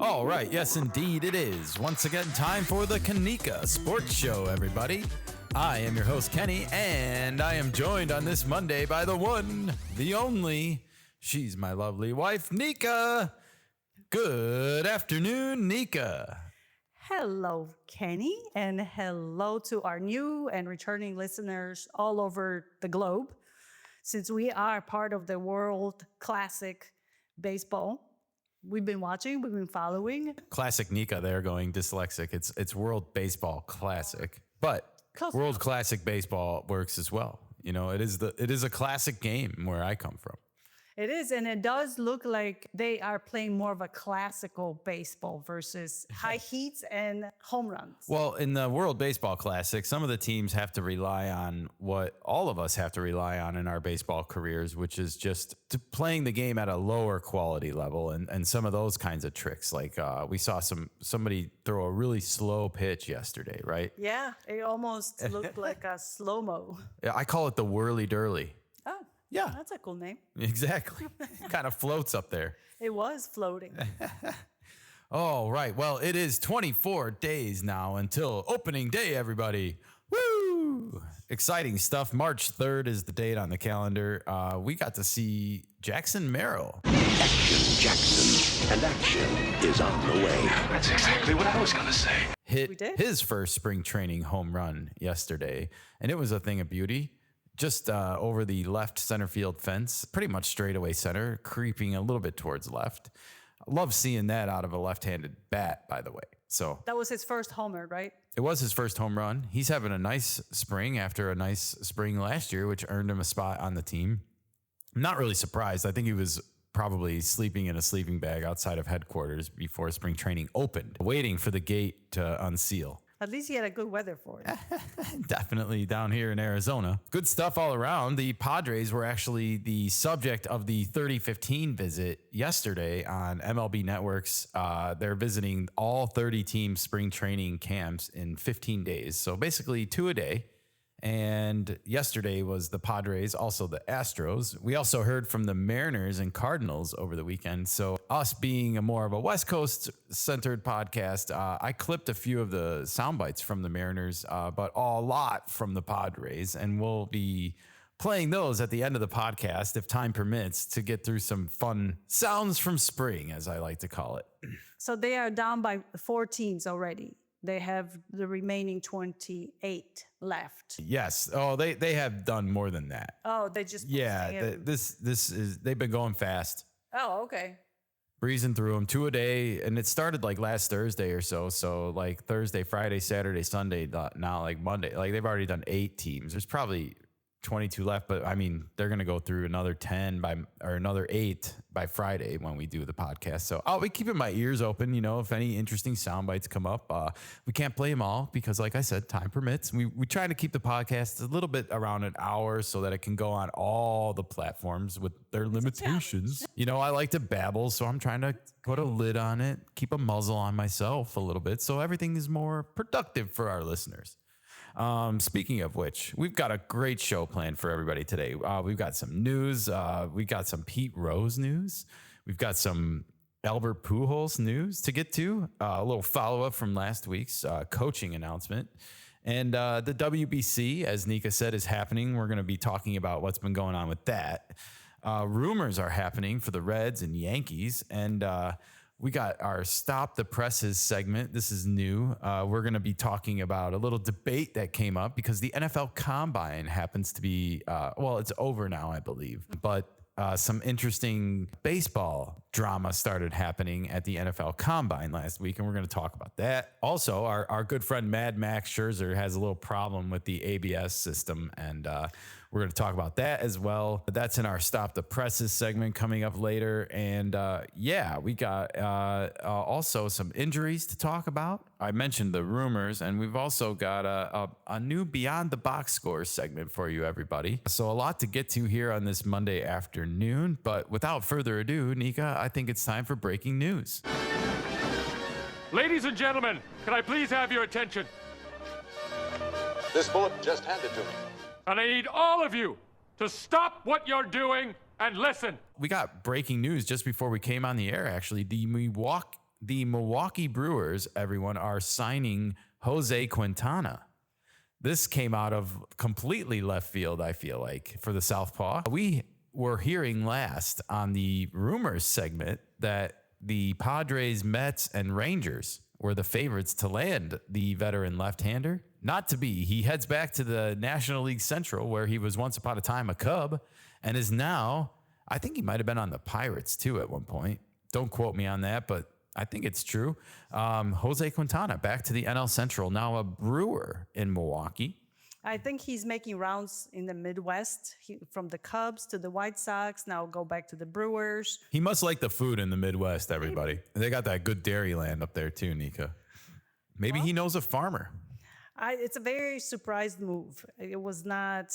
All right, yes, indeed, it is. Once again, time for the Kanika Sports Show, everybody. I am your host, Kenny, and I am joined on this Monday by the one, the only, she's my lovely wife, Nika. Good afternoon, Nika. Hello, Kenny, and hello to our new and returning listeners all over the globe. Since we are part of the World Classic Baseball, we've been watching, we've been following. Classic Nika, they're going dyslexic. It's World Baseball Classic, but Close World enough. Classic Baseball works as well. You know, it is a classic game where I come from. It is, and it does look like they are playing more of a classical baseball versus high heats and home runs. Well, in the World Baseball Classic, some of the teams have to rely on what all of us have to rely on in our baseball careers, which is just playing the game at a lower quality level and some of those kinds of tricks. Like we saw somebody throw a really slow pitch yesterday, right? Yeah, it almost looked like a slow-mo. Yeah, I call it the whirly-durly. Oh, Yeah, that's a cool name. exactly. It kind of floats up there. It was floating. All right. Well, it is 24 days now until opening day, everybody. Woo! Exciting stuff. March 3rd is the date on the calendar. We got to see Jackson Merrill. Action, Jackson, and action is on the way. That's exactly what I was going to say. We Hit did? his first spring training home run yesterday, and it was a thing of beauty. Just over the left center field fence, pretty much straightaway center, creeping a little bit towards left. I love seeing that out of a left-handed bat, by the way. So That was his first homer, right? it was his first home run. He's having a nice spring after a nice spring last year, which earned him a spot on the team. I'm not really surprised. I think he was probably sleeping in a sleeping bag outside of headquarters before spring training opened, waiting for the gate to unseal. At least he had a good weather for it. Definitely down here in Arizona. Good stuff all around. The Padres were actually the subject of the 3015 visit yesterday on MLB Networks. They're visiting all 30 team spring training camps in 15 days. So basically 2 a day. And yesterday was the Padres, also the Astros. We also heard from the Mariners and Cardinals over the weekend. So us being a more of a West Coast centered podcast, I clipped a few of the sound bites from the Mariners, but a lot from the Padres. And we'll be playing those at the end of the podcast, if time permits, to get through some fun sounds from spring, as I like to call it. So they are down by 4 teams already. They have the remaining 28 left. Yes. Oh, they have done more than that. Oh, they just Yeah, this is they've been going fast. Oh, okay. Breezing through them 2 a day, and it started like last Thursday or so. So like Thursday, Friday, Saturday, Sunday, now like Monday. Like they've already done 8 teams. There's probably 22 left, but I mean they're gonna go through another 10 or another 8 by Friday when we do the podcast. So I'll be keeping my ears open. You know, if any interesting sound bites come up, we can't play them all because, like I said, time permits. We try to keep the podcast a little bit around an hour so that it can go on all the platforms with their limitations. You know, I like to babble, so I'm trying to put a lid on it, keep a muzzle on myself a little bit, so everything is more productive for our listeners. Speaking of which, we've got a great show planned for everybody today. We've got some news. We've got some Pete Rose news. We've got some Albert Pujols news to get to. A little follow-up from last week's coaching announcement. And the WBC, as Nika said, is happening. We're going to be talking about what's been going on with that. Rumors are happening for the Reds and Yankees. And we got our Stop the Presses segment. This is new. We're going to be talking about a little debate that came up because the NFL Combine happens to be, it's over now, I believe. But some interesting baseball drama started happening at the NFL Combine last week, and we're going to talk about that. Also, our good friend Mad Max Scherzer has a little problem with the ABS system, and we're going to talk about that as well. That's in our Stop the Presses segment coming up later. And we got also some injuries to talk about. I mentioned the rumors, and we've also got a new Beyond the Box Score segment for you, everybody. So a lot to get to here on this Monday afternoon. But without further ado, Nika, I think it's time for breaking news. Ladies and gentlemen, can I please have your attention? This bullet just handed to me. And I need all of you to stop what you're doing and listen. We got breaking news just before we came on the air, actually. The the Milwaukee Brewers, everyone, are signing Jose Quintana. This came out of completely left field, I feel like, for the Southpaw. We were hearing last on the rumors segment that the Padres, Mets, and Rangers were the favorites to land the veteran left-hander. Not to be. He heads back to the National League Central, where he was once upon a time a Cub, and is now, I think he might have been on the Pirates too at one point. Don't quote me on that, but I think it's true. Jose Quintana back to the NL Central, now a Brewer in Milwaukee. I think he's making rounds in the Midwest, from the Cubs to the White Sox, now go back to the Brewers. He must like the food in the Midwest, everybody. They got that good dairy land up there too, Nika. Maybe he knows a farmer. It's a very surprised move. It was not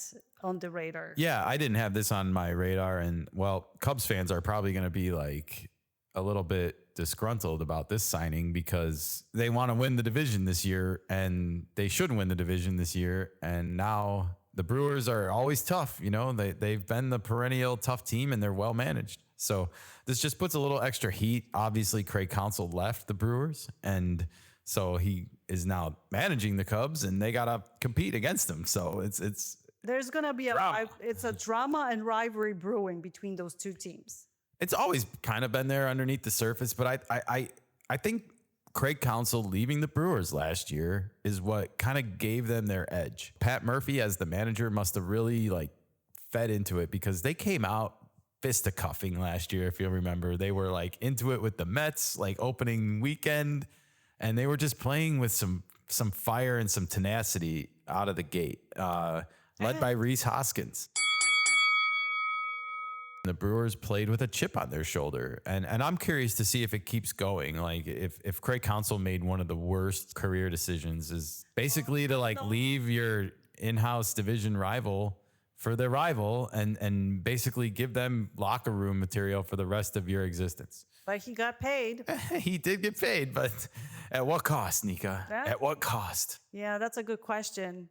on the radar. Yeah, I didn't have this on my radar. And, well, Cubs fans are probably going to be like a little bit disgruntled about this signing because they want to win the division this year, and they should win the division this year. And now the Brewers are always tough. You know, they've been the perennial tough team, and they're well managed. So this just puts a little extra heat. Obviously, Craig Counsell left the Brewers, and so he is now managing the Cubs, and they got to compete against him. So it's there's going to be it's a drama and rivalry brewing between those two teams. It's always kind of been there underneath the surface, but I think Craig Counsell leaving the Brewers last year is what kind of gave them their edge. Pat Murphy as the manager must have really like fed into it, because they came out fisticuffing last year. If you'll remember, they were like into it with the Mets, like opening weekend, and they were just playing with some fire and some tenacity out of the gate, led by Rhys Hoskins. The Brewers played with a chip on their shoulder. And I'm curious to see if it keeps going. Like if Craig Counsell made one of the worst career decisions, is basically to like leave your in-house division rival for their rival and basically give them locker room material for the rest of your existence. But he got paid. He did get paid, but at what cost, Nika? At what cost? Yeah, that's a good question.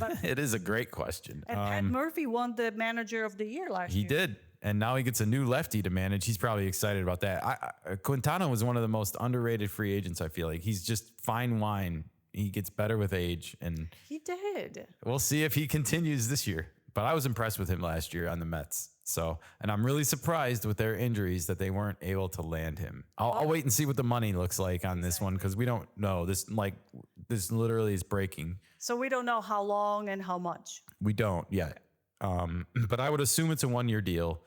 But it is a great question. And Pat Murphy won the Manager of the Year last year. He did. And now he gets a new lefty to manage. He's probably excited about that. Quintana was one of the most underrated free agents, I feel like. He's just fine wine. He gets better with age. And he did. We'll see if he continues this year. But I was impressed with him last year on the Mets. So, and I'm really surprised with their injuries that they weren't able to land him. I'll wait and see what the money looks like on this one, because we don't know. This literally is breaking. So we don't know how long and how much. We don't yet. But I would assume it's a 1-year deal.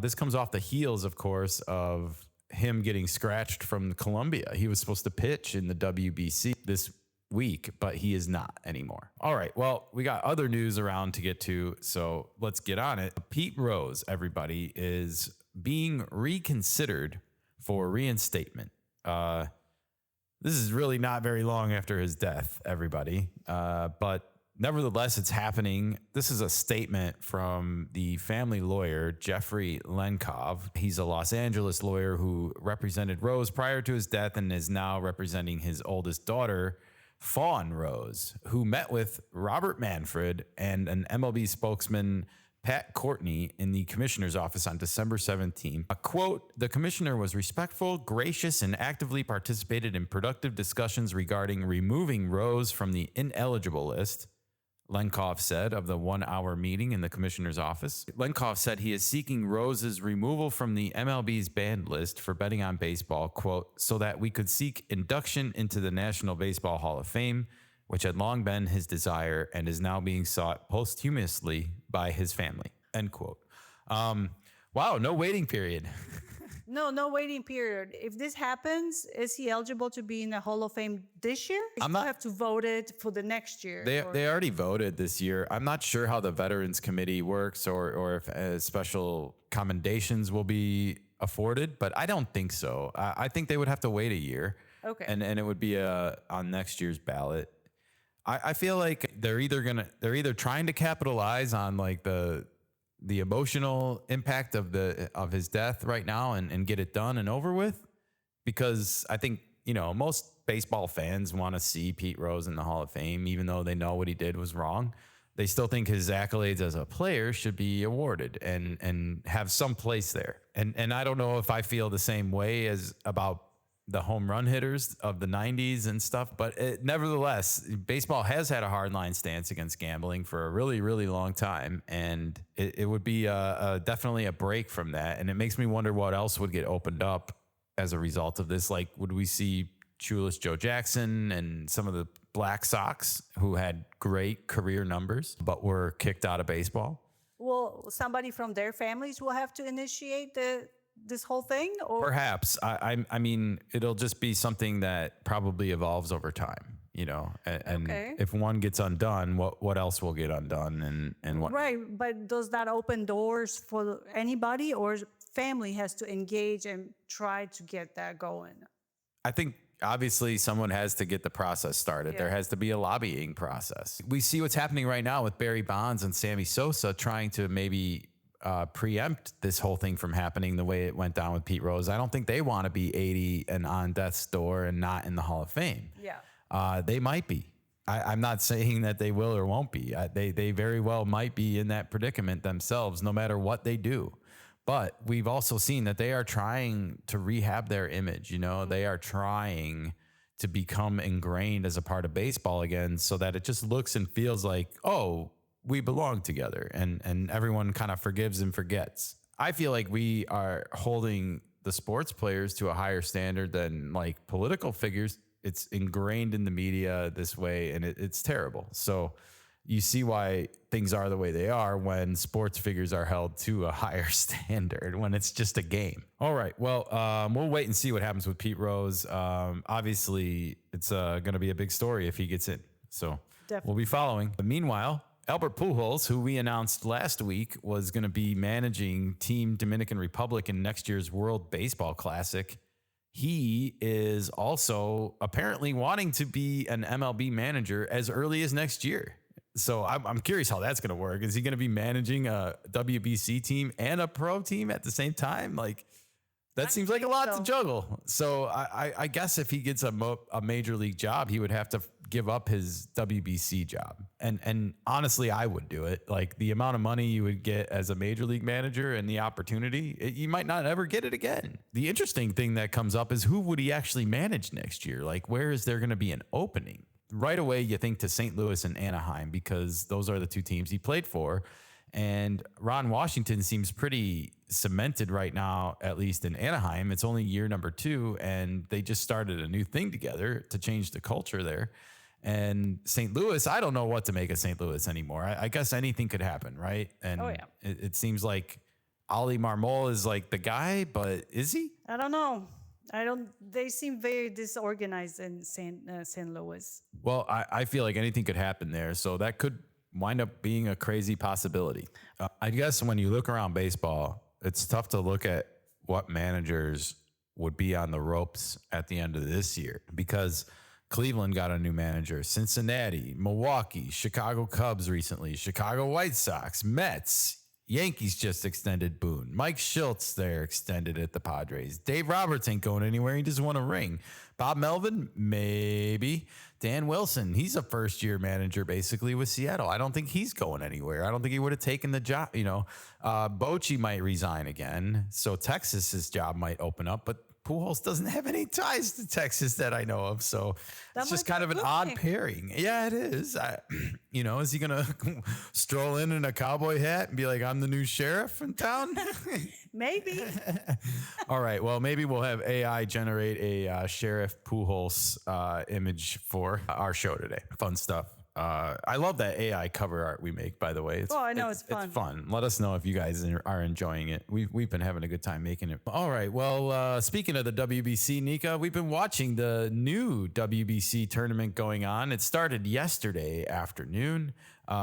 This comes off the heels, of course, of him getting scratched from Columbia. He was supposed to pitch in the WBC this week, but he is not anymore. All right. Well, we got other news around to get to, so let's get on it. Pete Rose, everybody, is being reconsidered for reinstatement. This is really not very long after his death, everybody. But nevertheless, it's happening. This is a statement from the family lawyer, Jeffrey Lenkov. He's a Los Angeles lawyer who represented Rose prior to his death and is now representing his oldest daughter, Fawn Rose, who met with Robert Manfred and an MLB spokesman, Pat Courtney, in the commissioner's office on December 17th. A quote, "The commissioner was respectful, gracious, and actively participated in productive discussions regarding removing Rose from the ineligible list," Lenkov said of the 1-hour meeting in the commissioner's office. Lenkov said he is seeking Rose's removal from the MLB's banned list for betting on baseball, quote, "so that we could seek induction into the National Baseball Hall of Fame, which had long been his desire and is now being sought posthumously by his family," end quote. Wow, no waiting period. No waiting period. If this happens, is he eligible to be in the Hall of Fame this year? I'm You not- have to vote it for the next year. They already voted this year. I'm not sure how the Veterans Committee works or if special commendations will be afforded, but I don't think so. I think they would have to wait a year. Okay. And it would be on next year's ballot. I feel like they're either trying to capitalize on like the emotional impact of his death right now and get it done and over with, because I think, most baseball fans want to see Pete Rose in the Hall of Fame, even though they know what he did was wrong. They still think his accolades as a player should be awarded and have some place there. And I don't know if I feel the same way as about the home run hitters of the 90s and stuff. But nevertheless, baseball has had a hardline stance against gambling for a really, really long time. And it would be definitely a break from that. And it makes me wonder what else would get opened up as a result of this. Like, would we see Shoeless Joe Jackson and some of the Black Sox who had great career numbers but were kicked out of baseball? Well, somebody from their families will have to initiate this whole thing, or Perhaps. I mean, it'll just be something that probably evolves over time, you know. And Okay. if one gets undone, what else will get undone, and what? right? But does that open doors for anybody, or family has to engage and try to get that going? I think obviously someone has to get the process started. Yeah. There has to be a lobbying process. We see what's happening right now with Barry Bonds and Sammy Sosa trying to maybe preempt this whole thing from happening the way it went down with Pete Rose. I don't think they want to be 80 and on death's door and not in the Hall of Fame. Yeah. They might be. I'm not saying that they will or won't be. They very well might be in that predicament themselves, no matter what they do. But we've also seen that they are trying to rehab their image. You know, they are trying to become ingrained as a part of baseball again, so that it just looks and feels like, oh, we belong together, and everyone kind of forgives and forgets. I feel like we are holding the sports players to a higher standard than like political figures. It's ingrained in the media this way, and it's terrible. So you see why things are the way they are when sports figures are held to a higher standard, when it's just a game. All right. Well, we'll wait and see what happens with Pete Rose. Obviously, it's going to be a big story if he gets in. So Definitely. we'll be following. But meanwhile, Albert Pujols, who we announced last week was going to be managing Team Dominican Republic in next year's World Baseball Classic, he is also apparently wanting to be an MLB manager as early as next year. So I'm curious how that's going to work. Is he going to be managing a WBC team and a pro team at the same time? Like, that seems like a lot to juggle. So I guess if he gets a major league job, he would have to give up his WBC job. And honestly, I would do it. Like, the amount of money you would get as a major league manager and the opportunity, you might not ever get it again. The interesting thing that comes up is, who would he actually manage next year? Like, where is there going to be an opening? Right away, you think to St. Louis and Anaheim, because those are the two teams he played for. And Ron Washington seems pretty cemented right now, at least in Anaheim. It's only year number 2, and they just started a new thing together to change the culture there. And St. Louis, I don't know what to make of St. Louis anymore. I guess anything could happen, right? And it seems like Oli Marmol is like the guy, but is he? I don't know. They seem very disorganized in St. Louis. Well, I feel like anything could happen there. So that could wind up being a crazy possibility. I guess when you look around baseball, it's tough to look at what managers would be on the ropes at the end of this year, because Cleveland got a new manager, Cincinnati, Milwaukee, Chicago Cubs recently, Chicago White Sox, Mets, Yankees just extended Boone. Mike Schultz there extended at the Padres. Dave Roberts ain't going anywhere. He just won a ring. Bob Melvin, maybe. Dan Wilson, he's a first-year manager basically with Seattle. I don't think he's going anywhere. I don't think he would have taken the job. You know, Bochy might resign again, so Texas's job might open up, but Pujols doesn't have any ties to Texas that I know of, so it's just kind of an odd pairing. Yeah, it is. You know, is he going to stroll in a cowboy hat and be like, I'm the new sheriff in town? Maybe. All right, well, maybe we'll have AI generate a Sheriff Pujols image for our show today. Fun stuff. I love that AI cover art we make, by the way. I know it's fun. It's fun. Let us know if you guys are enjoying it. We've been having a good time making it. All right. Well, speaking of the WBC, Nika, we've been watching the new WBC tournament going on. It started yesterday afternoon.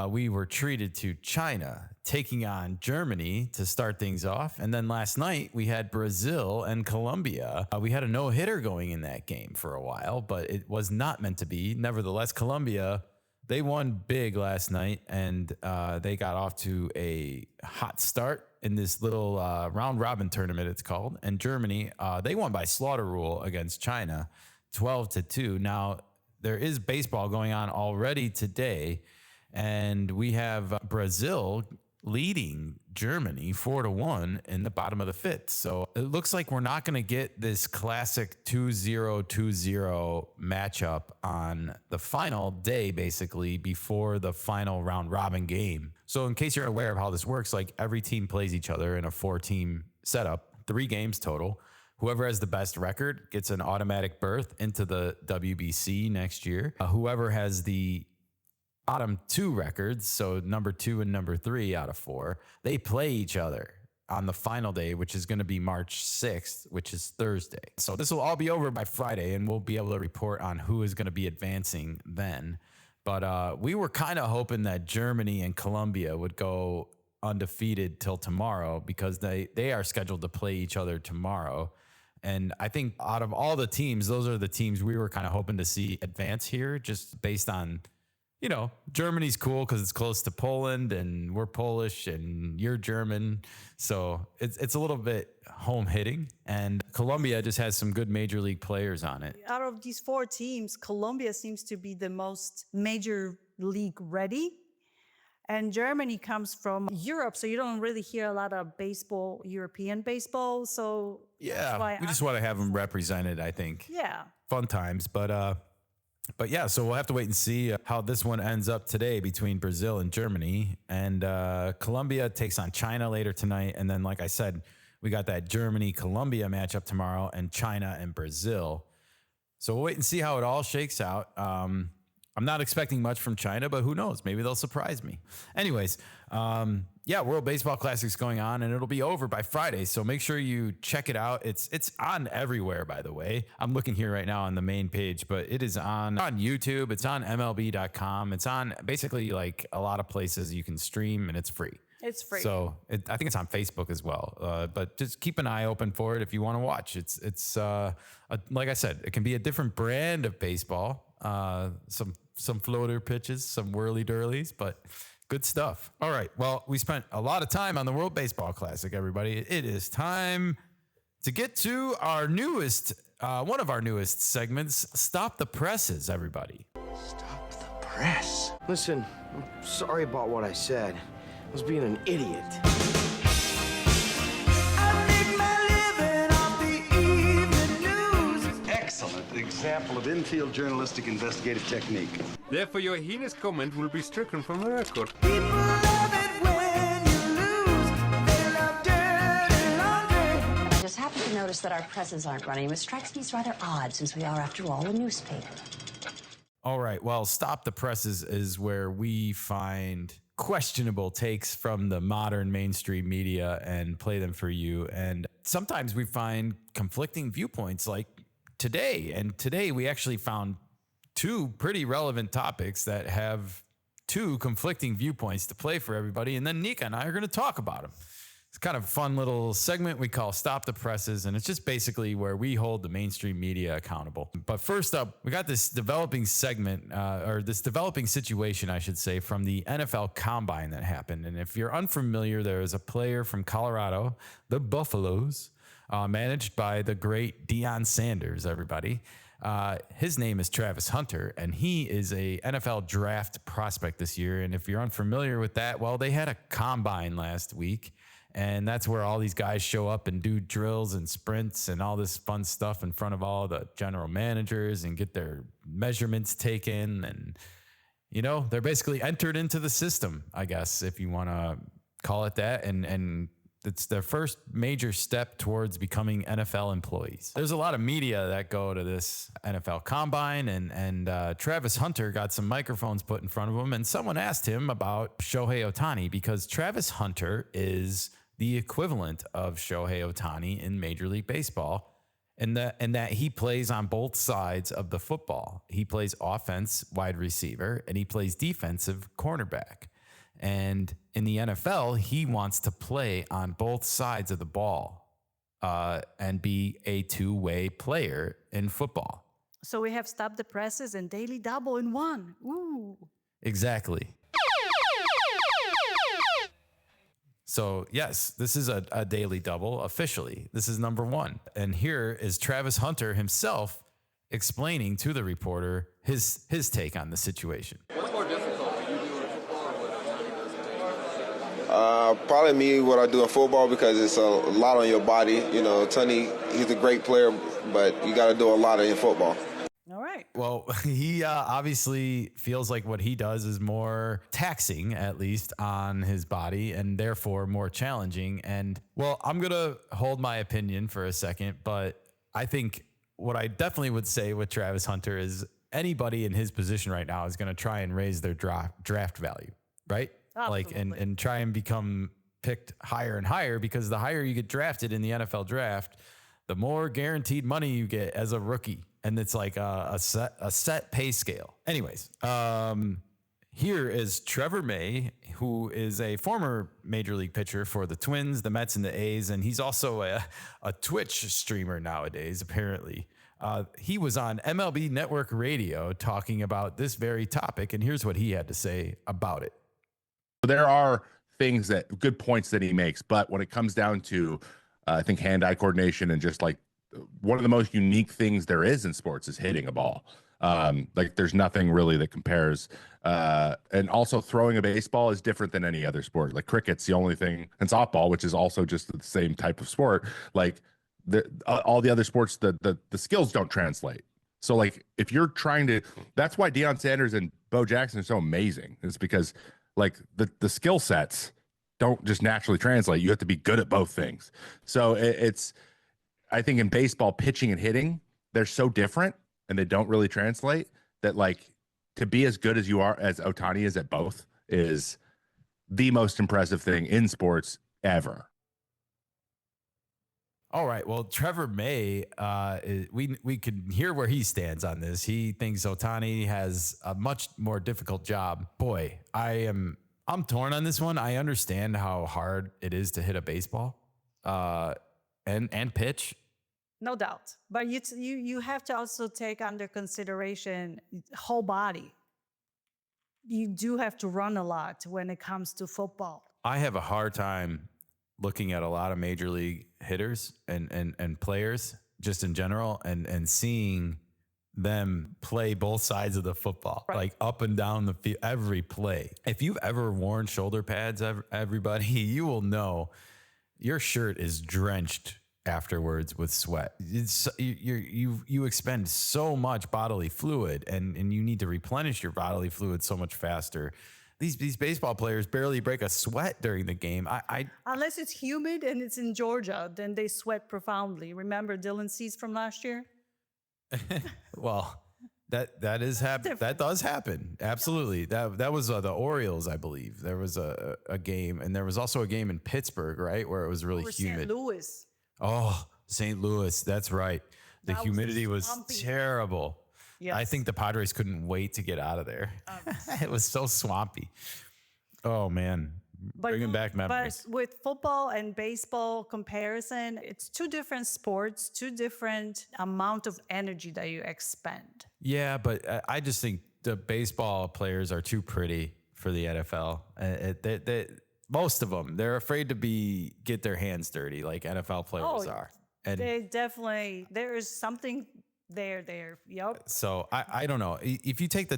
We were treated to China taking on Germany to start things off. And then last night we had Brazil and Colombia. We had a no-hitter going in that game for a while, but it was not meant to be. Nevertheless, Colombia, they won big last night, and they got off to a hot start in this little round-robin tournament, it's called. And Germany, they won by slaughter rule against China, 12-2. Now, there is baseball going on already today, and we have Brazil leading Germany 4-1 in the bottom of the fifth. So it looks like we're not going to get this classic 2-0-2-0 matchup on the final day, basically before the final round robin game. So in case you're aware of how this works, like every team plays each other in a 4-team setup, 3 games total. Whoever has the best record gets an automatic berth into the WBC next year. Whoever has the bottom 2 records, so number 2 and number 3 out of 4, they play each other on the final day, which is going to be March 6th, which is Thursday. So this will all be over by Friday, and we'll be able to report on who is going to be advancing then. But we were kind of hoping that Germany and Colombia would go undefeated till tomorrow because they are scheduled to play each other tomorrow. And I think out of all the teams, those are the teams we were kind of hoping to see advance here, just based on, you know, Germany's cool because it's close to Poland and we're Polish and you're German. So it's a little bit home hitting. And Colombia just has some good major league players on it. Out of these 4 teams, Colombia seems to be the most major league ready. And Germany comes from Europe, so you don't really hear a lot of baseball, European baseball. So that's why we just want to have them represented, I think. Yeah. Fun times. But yeah, so we'll have to wait and see how this one ends up today between Brazil and Germany. And Colombia takes on China later tonight. And then, like I said, we got that Germany-Colombia matchup tomorrow and China and Brazil. So we'll wait and see how it all shakes out. I'm not expecting much from China, but who knows? Maybe they'll surprise me. Anyways, yeah, World Baseball Classic's going on, and it'll be over by Friday. So make sure you check it out. It's on everywhere, by the way. I'm looking here right now on the main page, but it is on YouTube. It's on MLB.com. It's on basically like a lot of places you can stream, and it's free. It's free. So I think it's on Facebook as well. But just keep an eye open for it if you want to watch. It's like I said, it can be a different brand of baseball. Some floater pitches, some whirly-durlies, but good stuff. All right. Well, we spent a lot of time on the World Baseball Classic, everybody. It is time to get to our newest, one of our newest segments, Stop the Presses, everybody. Stop the press. Listen, I'm sorry about what I said. I was being an idiot. Excellent example of infield journalistic investigative technique. Therefore, your heinous comment will be stricken from the record. I just happened to notice that our presses aren't running, which strikes me as rather odd since we are, after all, a newspaper. All right. Well, Stop the Presses is where we find questionable takes from the modern mainstream media and play them for you. And sometimes we find conflicting viewpoints like today. And today we actually found 2 pretty relevant topics that have 2 conflicting viewpoints to play for everybody. And then Nika and I are going to talk about them. It's kind of a fun little segment we call Stop the Presses, and it's just basically where we hold the mainstream media accountable. But first up, we got this developing segment, or this developing situation, I should say, from the NFL Combine that happened. And if you're unfamiliar, there is a player from Colorado, the Buffaloes, managed by the great Deion Sanders, everybody. His name is Travis Hunter, and he is a NFL draft prospect this year. And if you're unfamiliar with that, well, they had a combine last week. And that's where all these guys show up and do drills and sprints and all this fun stuff in front of all the general managers and get their measurements taken. And, you know, they're basically entered into the system, I guess, if you want to call it that. And it's their first major step towards becoming NFL employees. There's a lot of media that go to this NFL Combine, and Travis Hunter got some microphones put in front of him, and someone asked him about Shohei Ohtani because Travis Hunter is the equivalent of Shohei Ohtani in Major League Baseball, and that he plays on both sides of the football. He plays offense, wide receiver, and he plays defensive cornerback. And in the NFL, he wants to play on both sides of the ball and be a 2-way player in football. So we have Stop the Presses and Daily Double in one. Ooh. Exactly. So, yes, this is a daily double officially. This is number 1. And here is Travis Hunter himself explaining to the reporter his take on the situation. What's more difficult for you doing football or what Ohtani does? Probably me, what I do in football, because it's a lot on your body. You know, Tony, he's a great player, but you got to do a lot in football. All right. Well, he obviously feels like what he does is more taxing, at least on his body, and therefore more challenging. And well, I'm going to hold my opinion for a second, but I think what I definitely would say with Travis Hunter is anybody in his position right now is going to try and raise their draft value, right? Absolutely. Like, and try and become picked higher and higher, because the higher you get drafted in the NFL draft, the more guaranteed money you get as a rookie. And it's like a set pay scale. Anyways, here is Trevor May, who is a former major league pitcher for the Twins, the Mets, and the A's. And he's also a Twitch streamer nowadays, apparently. He was on MLB Network Radio talking about this very topic. And here's what he had to say about it. There are good points that he makes. But when it comes down to, I think, hand-eye coordination and just like, one of the most unique things there is in sports is hitting a ball. Like there's nothing really that compares. And also throwing a baseball is different than any other sport. Like cricket's the only thing, and softball, which is also just the same type of sport. Like all the other sports, the skills don't translate. So like if you're trying to, that's why Deion Sanders and Bo Jackson are so amazing. It's because like the skill sets don't just naturally translate. You have to be good at both things. So I think in baseball, pitching and hitting, they're so different and they don't really translate, that like to be as good as you are, as Ohtani is at both, is the most impressive thing in sports ever. All right. Well, Trevor May, we can hear where he stands on this. He thinks Ohtani has a much more difficult job. Boy, I'm torn on this one. I understand how hard it is to hit a baseball and pitch. No doubt. But you have to also take under consideration whole body. You do have to run a lot when it comes to football. I have a hard time looking at a lot of major league hitters and players just in general and seeing them play both sides of the football, right, like up and down the field, every play. If you've ever worn shoulder pads, everybody, you will know your shirt is drenched afterwards with sweat. You expend so much bodily fluid, and you need to replenish your bodily fluid so much faster. These baseball players barely break a sweat during the game. Unless it's humid and it's in Georgia, then they sweat profoundly. Remember Dylan Cease from last year? Well, that is happen. That does happen. Absolutely. That was the Orioles, I believe. There was a game, and there was also a game in Pittsburgh, right, where it was really humid. St. Louis. Oh, St. Louis. That's right. The humidity was terrible. Yes. I think the Padres couldn't wait to get out of there. It was so swampy. Oh, man. Bringing back memories. But with football and baseball comparison, it's two different sports, two different amount of energy that you expend. Yeah, but I just think the baseball players are too pretty for the NFL. Most of them, they're afraid to get their hands dirty like NFL players are. And they definitely, there is something there. Yep. So I don't know. If you take the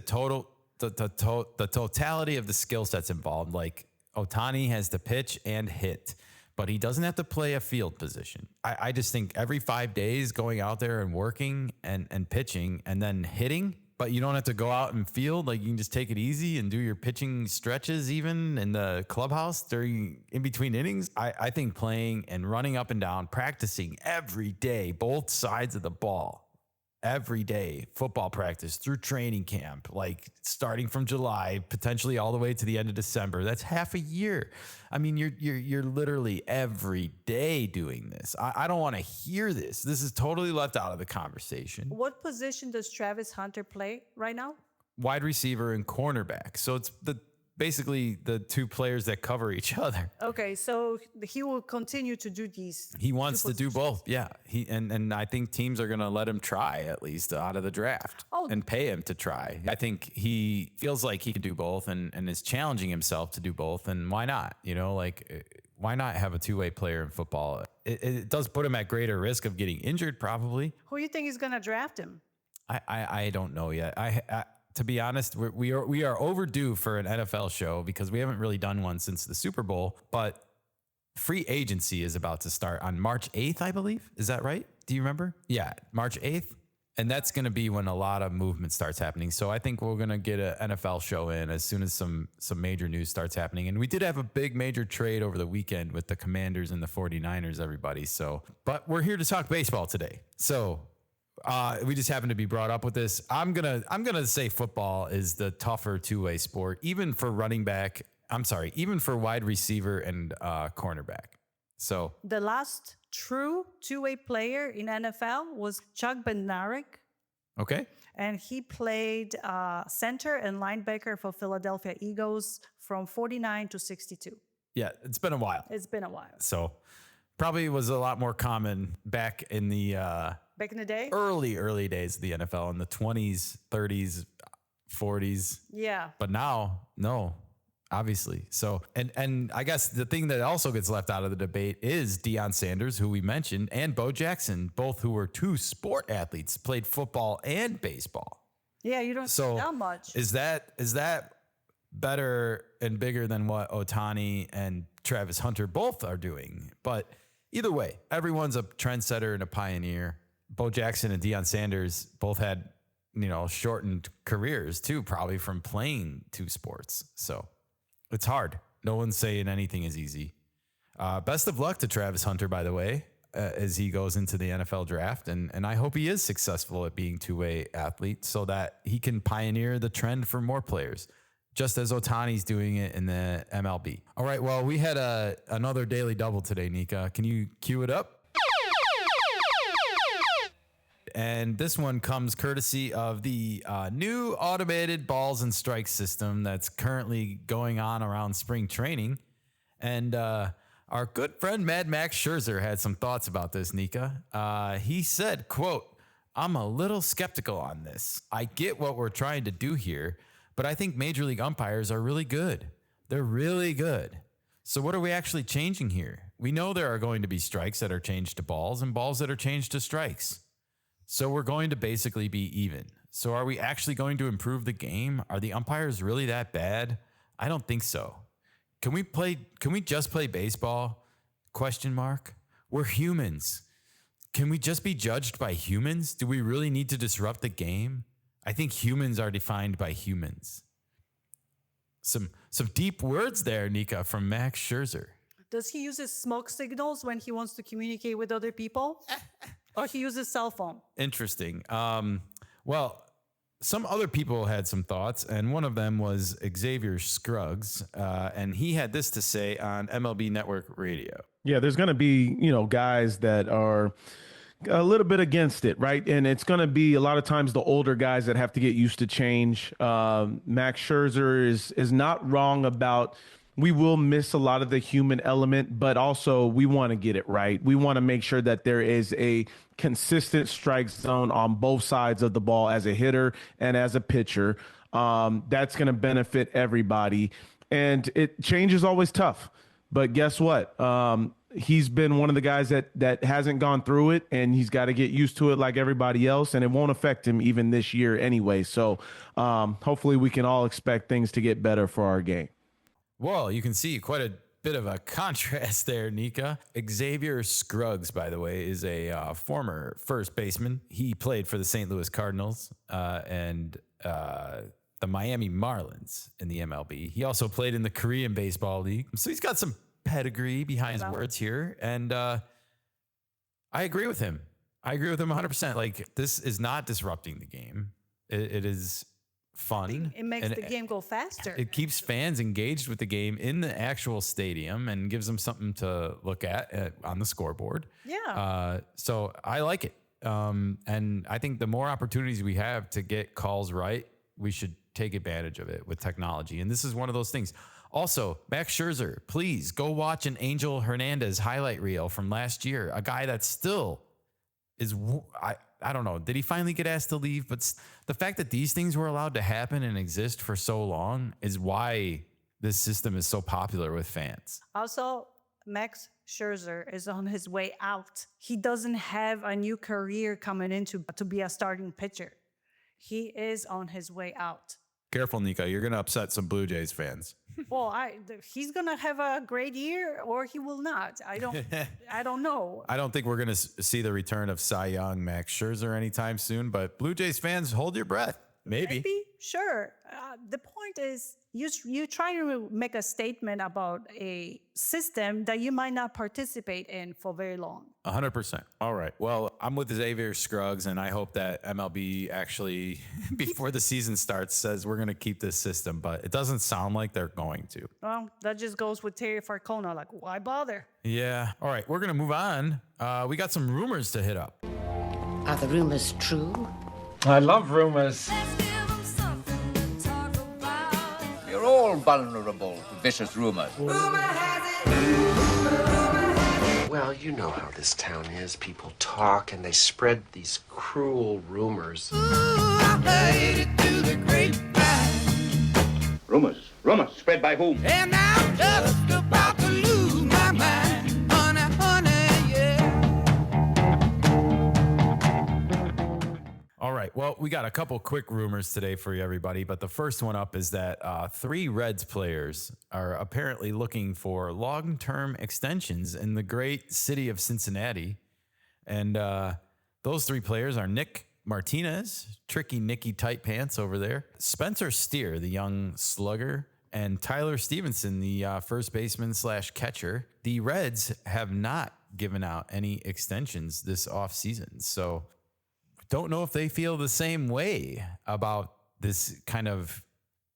totality of the skill sets involved, like Ohtani has to pitch and hit, but he doesn't have to play a field position. I just think every 5 days going out there and working and pitching and then hitting, but you don't have to go out and field. Like you can just take it easy and do your pitching stretches even in the clubhouse in between innings. I think playing and running up and down, practicing every day, both sides of the ball, every day, football practice through training camp, like starting from July, potentially all the way to the end of December. That's half a year. I mean, you're literally every day doing this. I don't want to hear this. This is totally left out of the conversation. What position does Travis Hunter play right now? Wide receiver and cornerback. So it's basically the two players that cover each other. Okay, so he will continue to do these. He wants to do both. Yeah. And I think teams are going to let him try at least out of the draft and pay him to try. I think he feels like he can do both and is challenging himself to do both. And why not? Why not have a two-way player in football? It does put him at greater risk of getting injured probably. Who do you think is going to draft him? I don't know yet. to be honest, we are overdue for an NFL show because we haven't really done one since the Super Bowl. But free agency is about to start on March 8th, I believe. Is that right? Do you remember? Yeah, March 8th. And that's going to be when a lot of movement starts happening. So I think we're going to get an NFL show in as soon as some major news starts happening. And we did have a big major trade over the weekend with the Commanders and the 49ers, everybody. So, but we're here to talk baseball today. So we just happen to be brought up with this. I'm gonna say football is the tougher two-way sport, even for running back. I'm sorry, even for wide receiver and cornerback. So The last true two-way player in NFL was Chuck Bednarik, okay, and he played center and linebacker for Philadelphia Eagles from 49 to 62. yeah, it's been a while. It's been a while. So probably was a lot more common back in the Back in the day? early days of the NFL in the 20s, 30s, 40s. Yeah. But now, no, obviously. So, and I guess the thing that also gets left out of the debate is Deion Sanders, who we mentioned, and Bo Jackson, both who were two sport athletes, played football and baseball. Yeah, you don't see that much. Is that better and bigger than what Ohtani and Travis Hunter both are doing? But either way, everyone's a trendsetter and a pioneer. Bo Jackson and Deion Sanders both had, shortened careers too, probably from playing two sports. So it's hard. No one's saying anything is easy. Best of luck to Travis Hunter, by the way, as he goes into the NFL draft. And I hope he is successful at being two-way athlete so that he can pioneer the trend for more players, just as Ohtani's doing it in the MLB. All right, well, we had another daily double today, Nika. Can you cue it up? And this one comes courtesy of the new automated balls and strikes system that's currently going on around spring training. And our good friend Mad Max Scherzer had some thoughts about this, Nika. He said, quote, "I'm a little skeptical on this. I get what we're trying to do here, but I think Major League umpires are really good. They're really good. So what are we actually changing here? We know there are going to be strikes that are changed to balls and balls that are changed to strikes. So we're going to basically be even. So are we actually going to improve the game? Are the umpires really that bad? I don't think so. Can we just play baseball? Question mark. We're humans. Can we just be judged by humans? Do we really need to disrupt the game? I think humans are defined by humans." Some deep words there, Nika, from Max Scherzer. Does he use his smoke signals when he wants to communicate with other people? Or he uses cell phone? Interesting. Well, some other people had some thoughts, and one of them was Xavier Scruggs, and he had this to say on MLB Network Radio. Yeah, there's going to be, guys that are a little bit against it, right? And it's going to be a lot of times the older guys that have to get used to change. Max Scherzer is not wrong about we will miss a lot of the human element, but also we want to get it right. We want to make sure that there is a consistent strike zone on both sides of the ball as a hitter and as a pitcher. That's going to benefit everybody. And change is always tough. But guess what? He's been one of the guys that hasn't gone through it, and he's got to get used to it like everybody else, and it won't affect him even this year anyway. So hopefully we can all expect things to get better for our game. Well, you can see quite a bit of a contrast there, Nika. Xavier Scruggs, by the way, is a former first baseman. He played for the St. Louis Cardinals and the Miami Marlins in the MLB. He also played in the Korean Baseball League. So he's got some pedigree behind his words here. And I agree with him. I agree with him 100%. Like, this is not disrupting the game. It is fun. It makes the game go faster. It keeps fans engaged with the game in the actual stadium and gives them something to look at on the scoreboard. Yeah. So I like it. And I think the more opportunities we have to get calls right, we should take advantage of it with technology. And this is one of those things. Also, Max Scherzer, please go watch an Angel Hernandez highlight reel from last year. A guy that still is, I don't know, did he finally get asked to leave? But the fact that these things were allowed to happen and exist for so long is why this system is so popular with fans. Also, Max Scherzer is on his way out. He doesn't have a new career coming into to be a starting pitcher. he is on his way out. Careful, Nico. You're going to upset some Blue Jays fans. Well, he's gonna have a great year, or he will not. I don't know. I don't think we're going to see the return of Cy Young, Max Scherzer anytime soon. But Blue Jays fans, hold your breath. Maybe. Sure. The point is, you try to make a statement about a system that you might not participate in for very long. 100%. All right. Well, I'm with Xavier Scruggs, and I hope that MLB actually, before the season starts, says we're going to keep this system, but it doesn't sound like they're going to. Well, that just goes with Terry Francona. Like, why bother? Yeah. All right. We're going to move on. We got some rumors to hit up. Are the rumors true? I love rumors. You're all vulnerable to vicious rumors. Well, you know how this town is. People talk and they spread these cruel rumors. Rumors spread by whom? And I'm just about to lose my mind. Honey, yeah. All right. Well, we got a couple quick rumors today for you, everybody. But the first one up is that 3 Reds players are apparently looking for long-term extensions in the great city of Cincinnati. And those 3 players are Nick Martinez, tricky Nicky tight pants over there, Spencer Steer, the young slugger, and Tyler Stevenson, the first baseman / catcher. The Reds have not given out any extensions this offseason. So don't know if they feel the same way about this kind of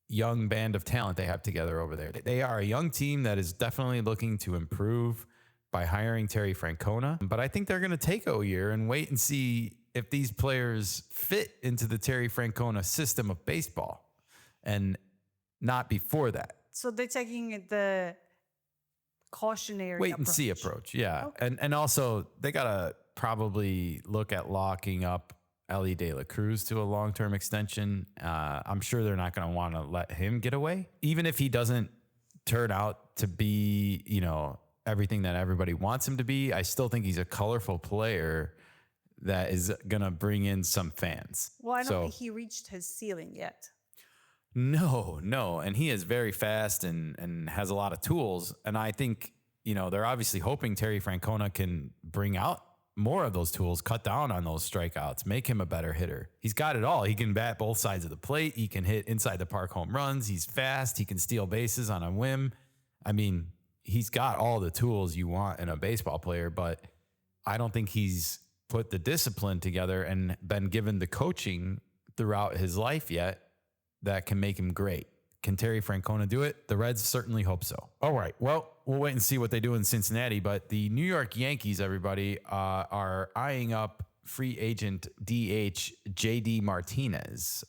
young band of talent they have together over there. They are a young team that is definitely looking to improve by hiring Terry Francona. But I think they're going to take a year and wait and see if these players fit into the Terry Francona system of baseball, and not before that. So they're taking the cautionary wait and see approach. Yeah. Okay. And also they got to probably look at locking up Ellie De La Cruz to a long-term extension. I'm sure they're not going to want to let him get away. Even if he doesn't turn out to be, everything that everybody wants him to be, I still think he's a colorful player that is going to bring in some fans. Well, I don't think he reached his ceiling yet. No. And he is very fast and has a lot of tools. And I think, they're obviously hoping Terry Francona can bring out more of those tools, cut down on those strikeouts, make him a better hitter. He's got it all. He can bat both sides of the plate. He can hit inside the park home runs. He's fast. He can steal bases on a whim. I mean, he's got all the tools you want in a baseball player, but I don't think he's put the discipline together and been given the coaching throughout his life yet that can make him great. Can Terry Francona do it? The Reds certainly hope so. All right. Well, we'll wait and see what they do in Cincinnati, but the New York Yankees, everybody, are eyeing up free agent DH JD Martinez,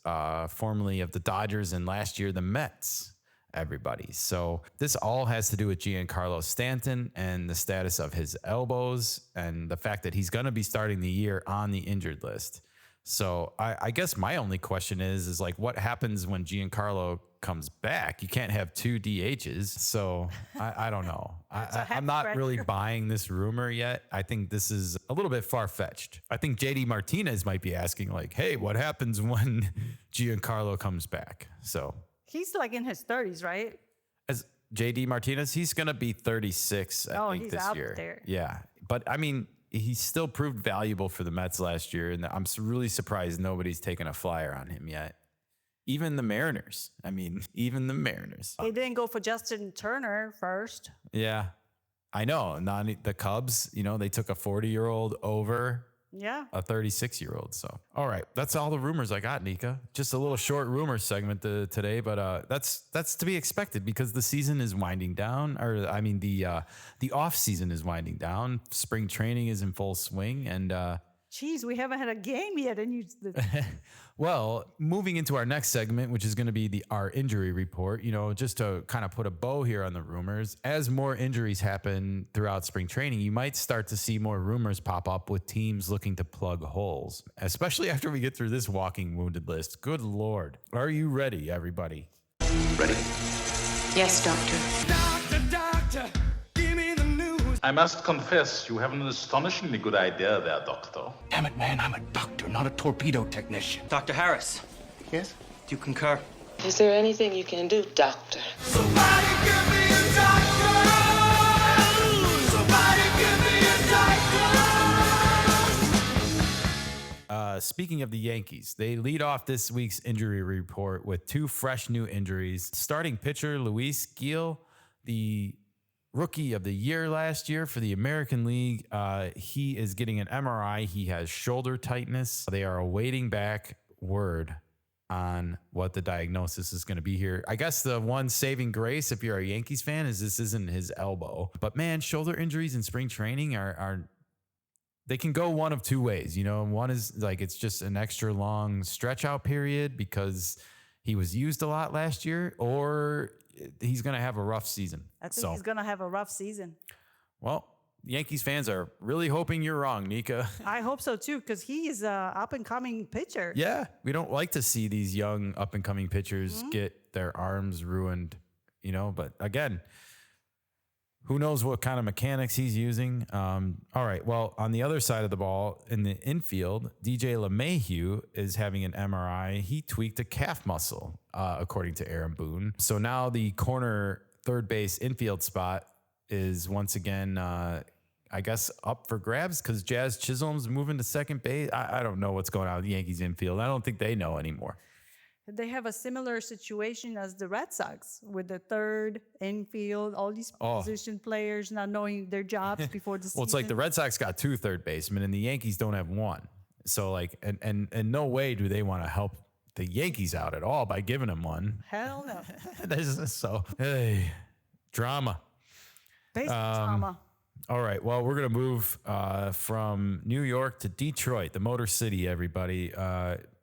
formerly of the Dodgers and last year the Mets, everybody. So this all has to do with Giancarlo Stanton and the status of his elbows and the fact that he's going to be starting the year on the injured list. So I guess my only question is like, what happens when Giancarlo comes back? You can't have 2 DHs. So I don't know. I'm not really buying this rumor yet. I think this is a little bit far-fetched. I think JD Martinez might be asking like, hey, what happens when Giancarlo comes back? So he's like in his 30s, right? As JD Martinez, he's going to be 36, I think, he's this out year. there. Yeah. But I mean, he still proved valuable for the Mets last year. And I'm really surprised nobody's taken a flyer on him yet. Even the Mariners. Even the Mariners. They didn't go for Justin Turner first. Yeah, I know. The Cubs, they took a 40-year-old over a 36-year-old. So, all right. That's all the rumors I got, Nika. Just a little short rumor segment today, but that's to be expected because the season is winding down. The off season is winding down. Spring training is in full swing, and Jeez, we haven't had a game yet, and you. Well, moving into our next segment, which is going to be our injury report, just to kind of put a bow here on the rumors, as more injuries happen throughout spring training, you might start to see more rumors pop up with teams looking to plug holes, especially after we get through this walking wounded list. Good Lord. Are you ready, everybody? Ready? Yes, doctor. Doctor, give me the news. I must confess, you have an astonishingly good idea there, Doctor. Damn it, man, I'm a doctor, not a torpedo technician. Dr. Harris. Yes? Do you concur? Is there anything you can do, doctor? Somebody give me a doctor. Somebody give me a doctor. Speaking of the Yankees, they lead off this week's injury report with 2 fresh new injuries. Starting pitcher Luis Gil, the rookie of the year last year for the American League, he is getting an MRI. He has shoulder tightness. They are awaiting back word on what the diagnosis is going to be here. I guess the one saving grace, if you're a Yankees fan, is this isn't his elbow. But man, shoulder injuries in spring training are they can go one of 2 ways. You know, one is like it's just an extra long stretch out period because he was used a lot last year, or he's going to have a rough season. I think he's going to have a rough season. Well, Yankees fans are really hoping you're wrong, Nika. I hope so too, because he is an up-and-coming pitcher. Yeah, we don't like to see these young up-and-coming pitchers get their arms ruined, you know. But again, who knows what kind of mechanics he's using. All right, well, on the other side of the ball, in the infield, DJ LeMahieu is having an MRI. He tweaked a calf muscle, according to Aaron Boone. So now the corner third base infield spot is once again, I guess, up for grabs because Jazz Chisholm's moving to second base. I don't know what's going on with the Yankees infield. I don't think they know anymore. They have a similar situation as the Red Sox with the third infield, all these position players not knowing their jobs before the season. Well, it's like the Red Sox got 2 third basemen and the Yankees don't have 1. So like, and no way do they want to help the Yankees out at all by giving them 1. Hell no. So, hey, drama. Baseball drama. All right. Well, we're going to move from New York to Detroit, the Motor City, everybody.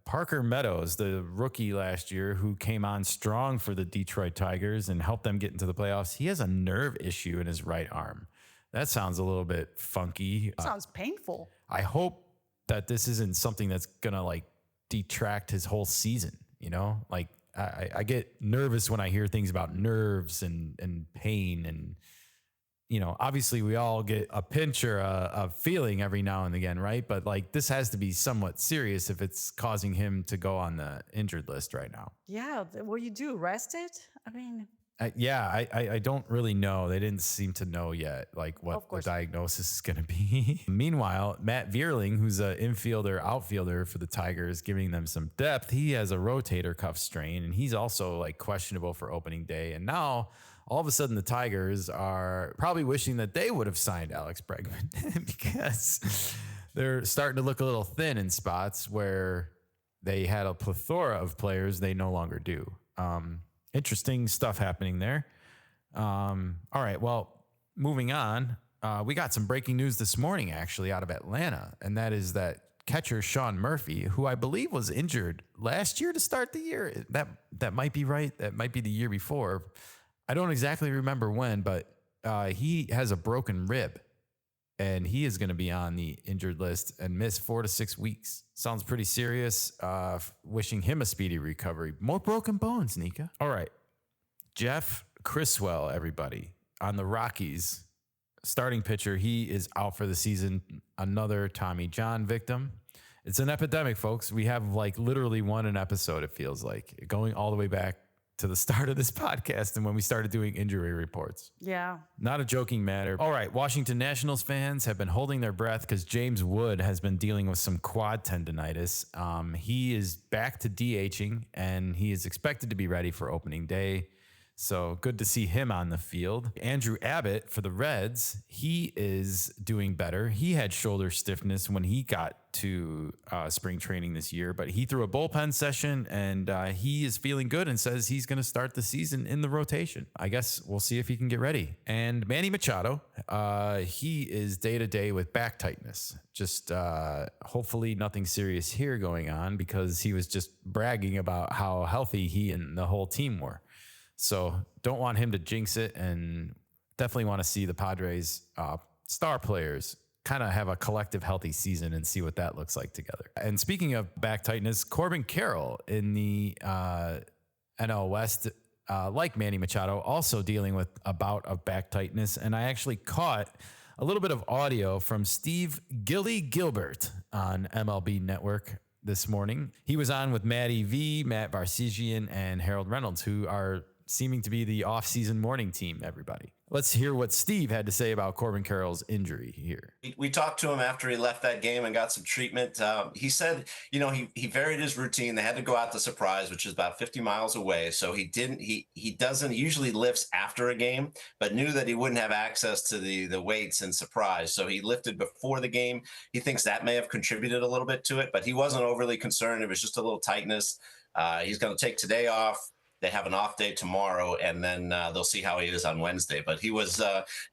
Parker Meadows, the rookie last year who came on strong for the Detroit Tigers and helped them get into the playoffs, he has a nerve issue in his right arm. That sounds a little bit funky. Sounds painful. I hope that this isn't something that's going to like detract his whole season, you know? Like I get nervous when I hear things about nerves and pain and, you know, obviously we all get a pinch or a feeling every now and again, right? But like this has to be somewhat serious if it's causing him to go on the injured list right now. Yeah, what do you do? Rest it? I mean, I don't really know. They didn't seem to know yet, like what the diagnosis is going to be. Meanwhile, Matt Vierling, who's an infielder, outfielder for the Tigers, giving them some depth. He has a rotator cuff strain, and he's also like questionable for opening day. And now, all of a sudden, the Tigers are probably wishing that they would have signed Alex Bregman because they're starting to look a little thin in spots where they had a plethora of players they no longer do. Interesting stuff happening there. All right, well, moving on. We got some breaking news this morning, actually, out of Atlanta, and that is that catcher Sean Murphy, who I believe was injured last year to start the year. That might be right. That might be the year before. I don't exactly remember when, but he has a broken rib, and he is going to be on the injured list and miss 4 to 6 weeks. Sounds pretty serious. Wishing him a speedy recovery. More broken bones, Nika. All right. Jeff Criswell, everybody, on the Rockies. Starting pitcher, he is out for the season. Another Tommy John victim. It's an epidemic, folks. We have like literally an episode, it feels like, going all the way back to the start of this podcast and when we started doing injury reports. Yeah. Not a joking matter. All right, Washington Nationals fans have been holding their breath because James Wood has been dealing with some quad tendonitis. He is back to DHing, and he is expected to be ready for opening day. So good to see him on the field. Andrew Abbott for the Reds, he is doing better. He had shoulder stiffness when he got to spring training this year, but he threw a bullpen session, and he is feeling good and says he's going to start the season in the rotation. I guess we'll see if he can get ready. And Manny Machado, he is day-to-day with back tightness. Just hopefully nothing serious here going on because he was just bragging about how healthy he and the whole team were. So don't want him to jinx it, and definitely want to see the Padres star players kind of have a collective healthy season and see what that looks like together. And speaking of back tightness, Corbin Carroll in the NL West, like Manny Machado, also dealing with a bout of back tightness. And I actually caught a little bit of audio from Steve Gilly Gilbert on MLB Network this morning. He was on with Matty V, Matt Varsigian, and Harold Reynolds, who are seeming to be the off-season morning team, everybody. Let's hear what Steve had to say about Corbin Carroll's injury here. We talked to him after he left that game and got some treatment. He said, he varied his routine. They had to go out to Surprise, which is about 50 miles away. So he doesn't usually lifts after a game, but knew that he wouldn't have access to the weights in Surprise. So he lifted before the game. He thinks that may have contributed a little bit to it, but he wasn't overly concerned. It was just a little tightness. He's going to take today off. They have an off day tomorrow, and then they'll see how he is on Wednesday. But he was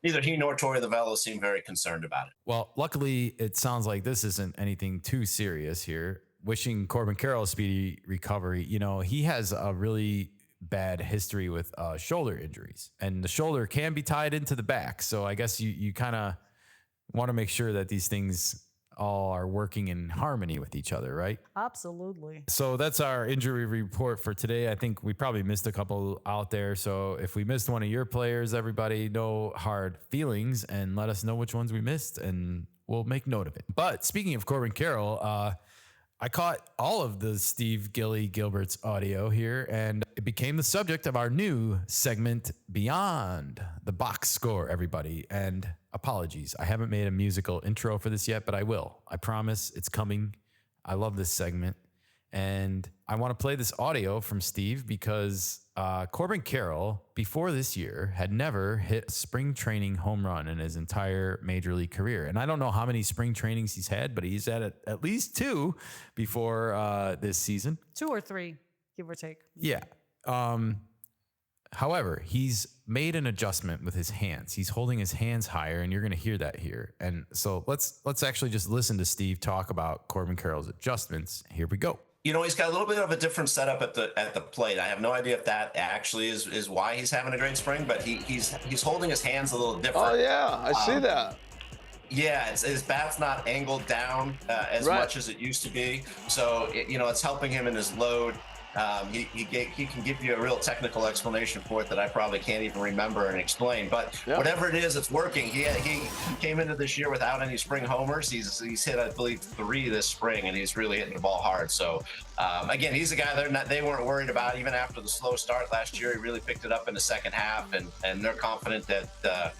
neither he nor Torey Lovullo seemed very concerned about it. Well, luckily, it sounds like this isn't anything too serious here. Wishing Corbin Carroll a speedy recovery. He has a really bad history with shoulder injuries, and the shoulder can be tied into the back. So I guess you kind of want to make sure that these things all are working in harmony with each other, right? Absolutely. So that's our injury report for today. I think we probably missed a couple out there. So if we missed one of your players, everybody, no hard feelings, and let us know which ones we missed, and we'll make note of it. But speaking of Corbin Carroll, I caught all of the Steve Gilly Gilbert's audio here, and it became the subject of our new segment, Beyond the Box Score, everybody. And apologies, I haven't made a musical intro for this yet, but I will. I promise it's coming. I love this segment. And I want to play this audio from Steve because Corbin Carroll, before this year, had never hit a spring training home run in his entire major league career. And I don't know how many spring trainings he's had, but he's had at least 2 before this season. 2 or 3, give or take. Yeah. However, he's made an adjustment with his hands. He's holding his hands higher, and you're going to hear that here. And so let's actually just listen to Steve talk about Corbin Carroll's adjustments. Here we go. He's got a little bit of a different setup at the plate. I have no idea if that actually is why he's having a great spring, but he's holding his hands a little different. Oh yeah, I see that. Yeah, his bat's not angled down as much as it used to be, so it's helping him in his load. He can give you a real technical explanation for it that I probably can't even remember and explain. But whatever it is, it's working. He came into this year without any spring homers. He's hit, I believe, 3 this spring, and he's really hitting the ball hard. So again, he's a guy they weren't worried about even after the slow start last year. He really picked it up in the second half, and they're confident that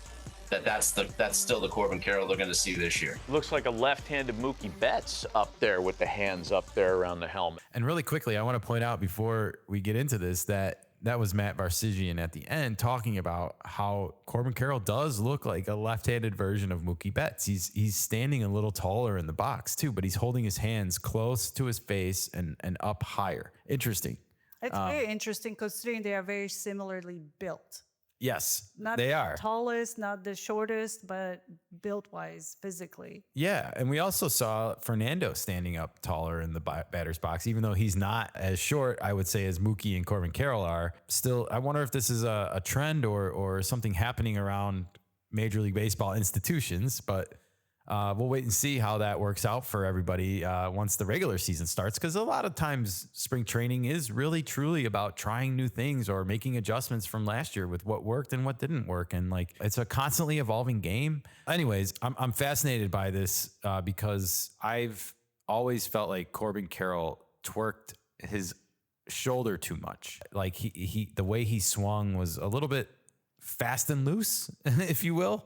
that's still the Corbin Carroll they're going to see this year. Looks like a left-handed Mookie Betts up there with the hands up there around the helmet. And really quickly, I want to point out before we get into this that was Matt Varsigian at the end talking about how Corbin Carroll does look like a left-handed version of Mookie Betts. He's standing a little taller in the box too, but he's holding his hands close to his face and up higher. Interesting. It's very interesting considering they are very similarly built. Yes, not they the are. Tallest, not the shortest, but built-wise, physically. Yeah, and we also saw Fernando standing up taller in the batter's box, even though he's not as short, I would say, as Mookie and Corbin Carroll are. Still, I wonder if this is a trend or something happening around Major League Baseball institutions, but we'll wait and see how that works out for everybody once the regular season starts, because a lot of times spring training is really truly about trying new things or making adjustments from last year with what worked and what didn't work, and it's a constantly evolving game. Anyways, I'm fascinated by this because I've always felt like Corbin Carroll twerked his shoulder too much. Like the way he swung was a little bit fast and loose, if you will.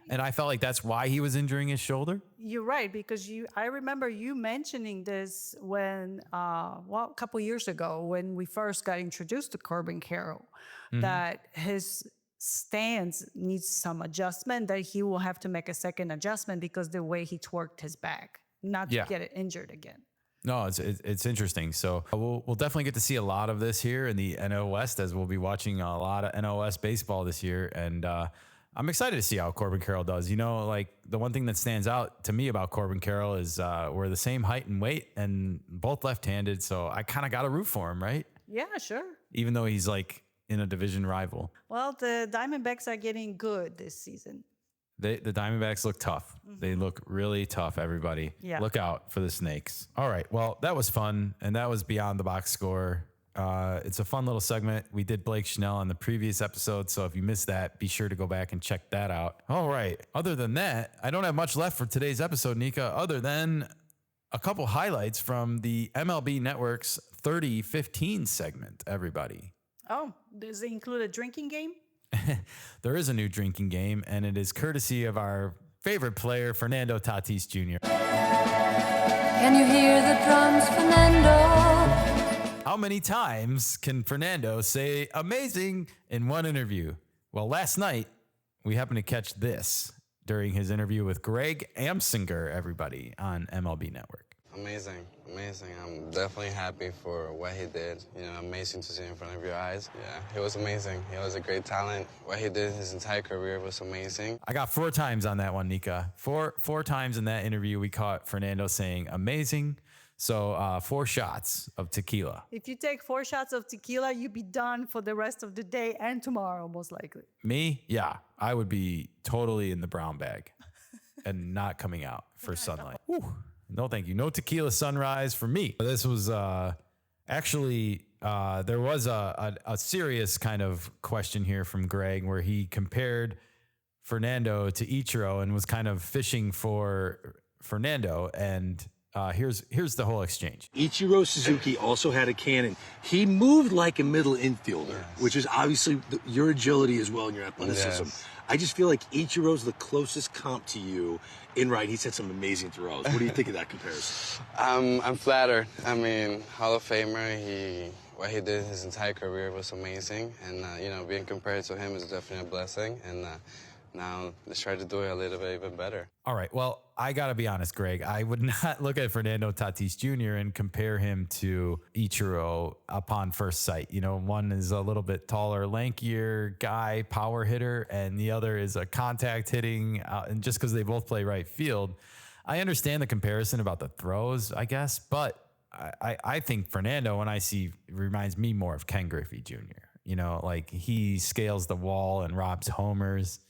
And I felt like that's why he was injuring his shoulder. You're right, because I remember you mentioning this when, a couple years ago when we first got introduced to Corbin Carroll, that his stance needs some adjustment, that he will have to make a second adjustment because the way he twerked his back, not to get it injured again. No, it's interesting. So we'll definitely get to see a lot of this here in the NL West, as we'll be watching a lot of NL West baseball this year. And I'm excited to see how Corbin Carroll does. The one thing that stands out to me about Corbin Carroll is we're the same height and weight and both left-handed. So I kind of got to root for him, right? Yeah, sure. Even though he's in a division rival. Well, the Diamondbacks are getting good this season. The Diamondbacks look tough. They look really tough, everybody. Yeah. Look out for the Snakes. All right. Well, that was fun. And that was Beyond the Box Score. It's a fun little segment. We did Blake Schnell on the previous episode, so if you missed that, be sure to go back and check that out. All right. Other than that, I don't have much left for today's episode, Nika, other than a couple highlights from the MLB Network's 30-15 segment, everybody. Oh, does it include a drinking game? There is a new drinking game, and it is courtesy of our favorite player, Fernando Tatis Jr. Can you hear the drums, Fernando? How many times can Fernando say amazing in one interview? Well, last night, we happened to catch this during his interview with Greg Amsinger, everybody, on MLB Network. Amazing, amazing. I'm definitely happy for what he did. You know, amazing to see in front of your eyes. Yeah, he was amazing. He was a great talent. What he did his entire career was amazing. I got 4 times on that one, Nika. Four times in that interview, we caught Fernando saying amazing. So 4 shots of tequila. If you take 4 shots of tequila, you'd be done for the rest of the day and tomorrow, most likely. Me? Yeah, I would be totally in the brown bag and not coming out for sunlight. Whew. No, thank you. No tequila sunrise for me. This was actually, there was a serious kind of question here from Greg where he compared Fernando to Ichiro and was kind of fishing for Fernando. And here's the whole exchange. Ichiro Suzuki also had a cannon. He moved like a middle infielder, which is obviously your agility as well and your athleticism. Yes. I just feel like Ichiro's the closest comp to you in right. He's had some amazing throws. What do you think of that comparison? I'm flattered. I mean, Hall of Famer, what he did his entire career was amazing. And, you know, being compared to him is definitely a blessing. And now let's try to do it a little bit even better. All right. Well, I got to be honest, Greg. I would not look at Fernando Tatis Jr. and compare him to Ichiro upon first sight. You know, one is a little bit taller, lankier guy, power hitter, and the other is a contact hitting. And just because they both play right field, I understand the comparison about the throws, I guess. But I think Fernando, when I see, reminds me more of Ken Griffey Jr. You know, like he scales the wall and robs homers.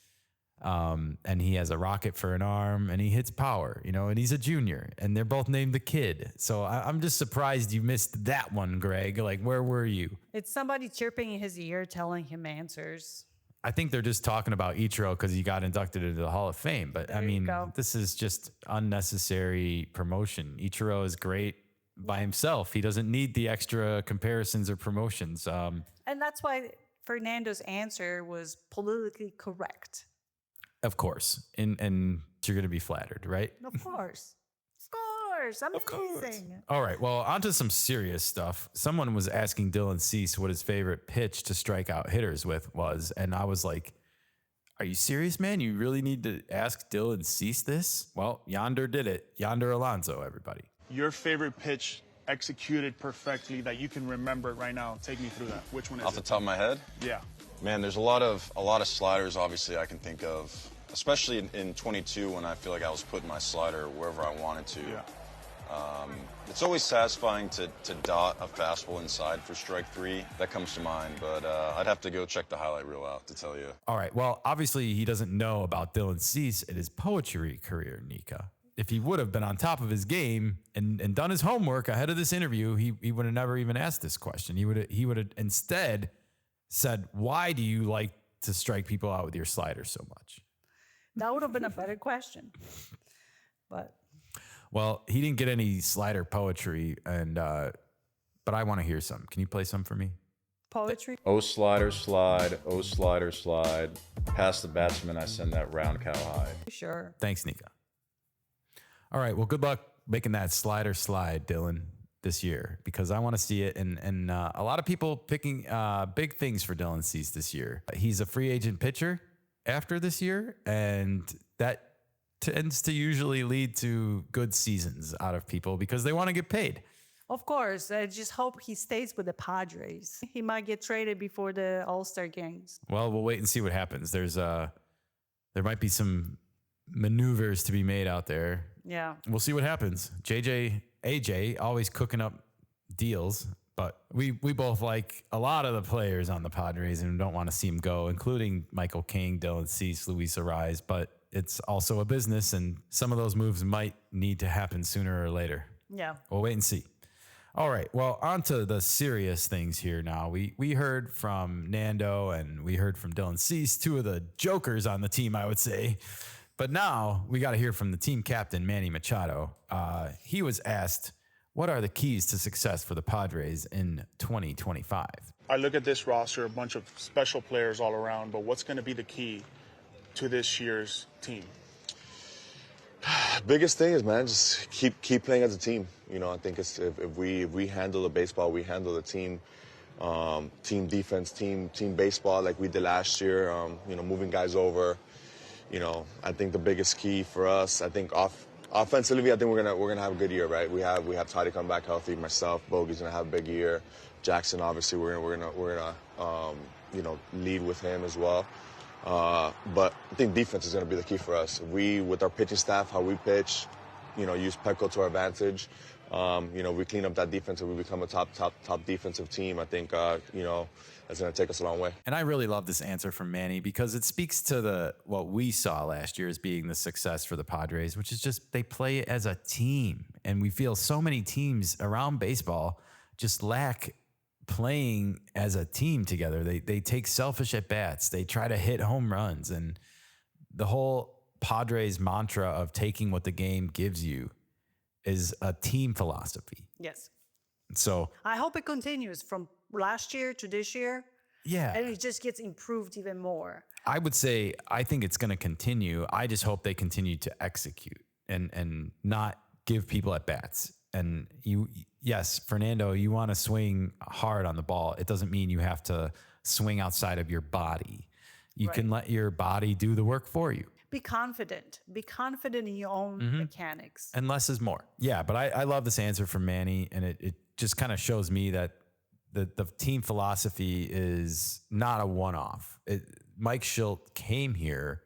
And he has a rocket for an arm and he hits power, you know, and he's a junior and they're both named the Kid. So I'm just surprised you missed that one, Greg. Like, where were you? It's somebody chirping in his ear, telling him answers. I think they're just talking about Ichiro because he got inducted into the Hall of Fame. But I mean, this is just unnecessary promotion. Ichiro is great by himself. He doesn't need the extra comparisons or promotions. And that's why Fernando's answer was politically correct. Of course. And you're going to be flattered, right? Of course. Amazing. All right. Well, on to some serious stuff. Someone was asking Dylan Cease what his favorite pitch to strike out hitters with was. And I was like, are you serious, man? You really need to ask Dylan Cease this? Well, Yonder did it. Yonder Alonso, everybody. Your favorite pitch executed perfectly that you can remember right now. Take me through that. Which one is it? Off the top of my head? Yeah. Man, there's a lot of sliders, obviously, I can think of, especially in 22 when I feel like I was putting my slider wherever I wanted to. Yeah. It's always satisfying to dot a fastball inside for strike 3. That comes to mind, but I'd have to go check the highlight reel out to tell you. All right. Well, obviously, he doesn't know about Dylan Cease and his poetry career, Nika. If he would have been on top of his game and done his homework ahead of this interview, he would have never even asked this question. He would have instead said, why do you like to strike people out with your slider so much? That would have been a better question. But well, he didn't get any slider poetry, and but I want to hear some. Can you play some for me? Poetry? Oh, slider, slide. Oh, slider, slide. Past the batsman, I send that round cow high. Sure. Thanks, Nika. All right. Well, good luck making that slider slide, Dylan, this year, because I want to see it. And a lot of people picking big things for Dylan Cease this year. He's a free agent pitcher after this year, and that tends to usually lead to good seasons out of people because they want to get paid. Of course. I just hope he stays with the Padres. He might get traded before the All-Star games. Well, we'll wait and see what happens. There might be some maneuvers to be made out there. Yeah. We'll see what happens. AJ, always cooking up deals, but we both like a lot of the players on the Padres and don't want to see them go, including Michael King, Dylan Cease, Luis Ariz, but it's also a business and some of those moves might need to happen sooner or later. Yeah. We'll wait and see. All right. Well, on to the serious things here now. We heard from Nando and we heard from Dylan Cease, two of the jokers on the team, I would say. But now we got to hear from the team captain, Manny Machado. He was asked, what are the keys to success for the Padres in 2025? I look at this roster, a bunch of special players all around, but what's going to be the key to this year's team? Biggest thing is, man, just keep playing as a team. You know, I think it's if we handle the baseball, we handle the team, team defense, team baseball like we did last year. You know, moving guys over. You know, I think the biggest key for us, I think offensively, I think we're gonna have a good year, right? We have Toddy come back healthy. Myself, Bogey's gonna have a big year. Jackson, obviously, we're gonna you know, lead with him as well. But I think defense is going to be the key for us. We, with our pitching staff, how we pitch, you know, use Petco to our advantage. You know, we clean up that defense and we become a top defensive team. I think, you know, that's going to take us a long way. And I really love this answer from Manny because it speaks to what we saw last year as being the success for the Padres, which is just they play as a team. And we feel so many teams around baseball just lack playing as a team together. They take selfish at bats. They try to hit home runs. And the whole Padres mantra of taking what the game gives you is a team philosophy. Yes. So I hope it continues from last year to this year. Yeah. And it just gets improved even more. I would say, I think it's going to continue. I just hope they continue to execute and not give people at bats. And yes, Fernando, you want to swing hard on the ball. It doesn't mean you have to swing outside of your body. You can let your body do the work for you. Be confident. Be confident in your own mechanics. And less is more. Yeah, but I love this answer from Manny, and it just kind of shows me that the team philosophy is not a one-off. Mike Schilt came here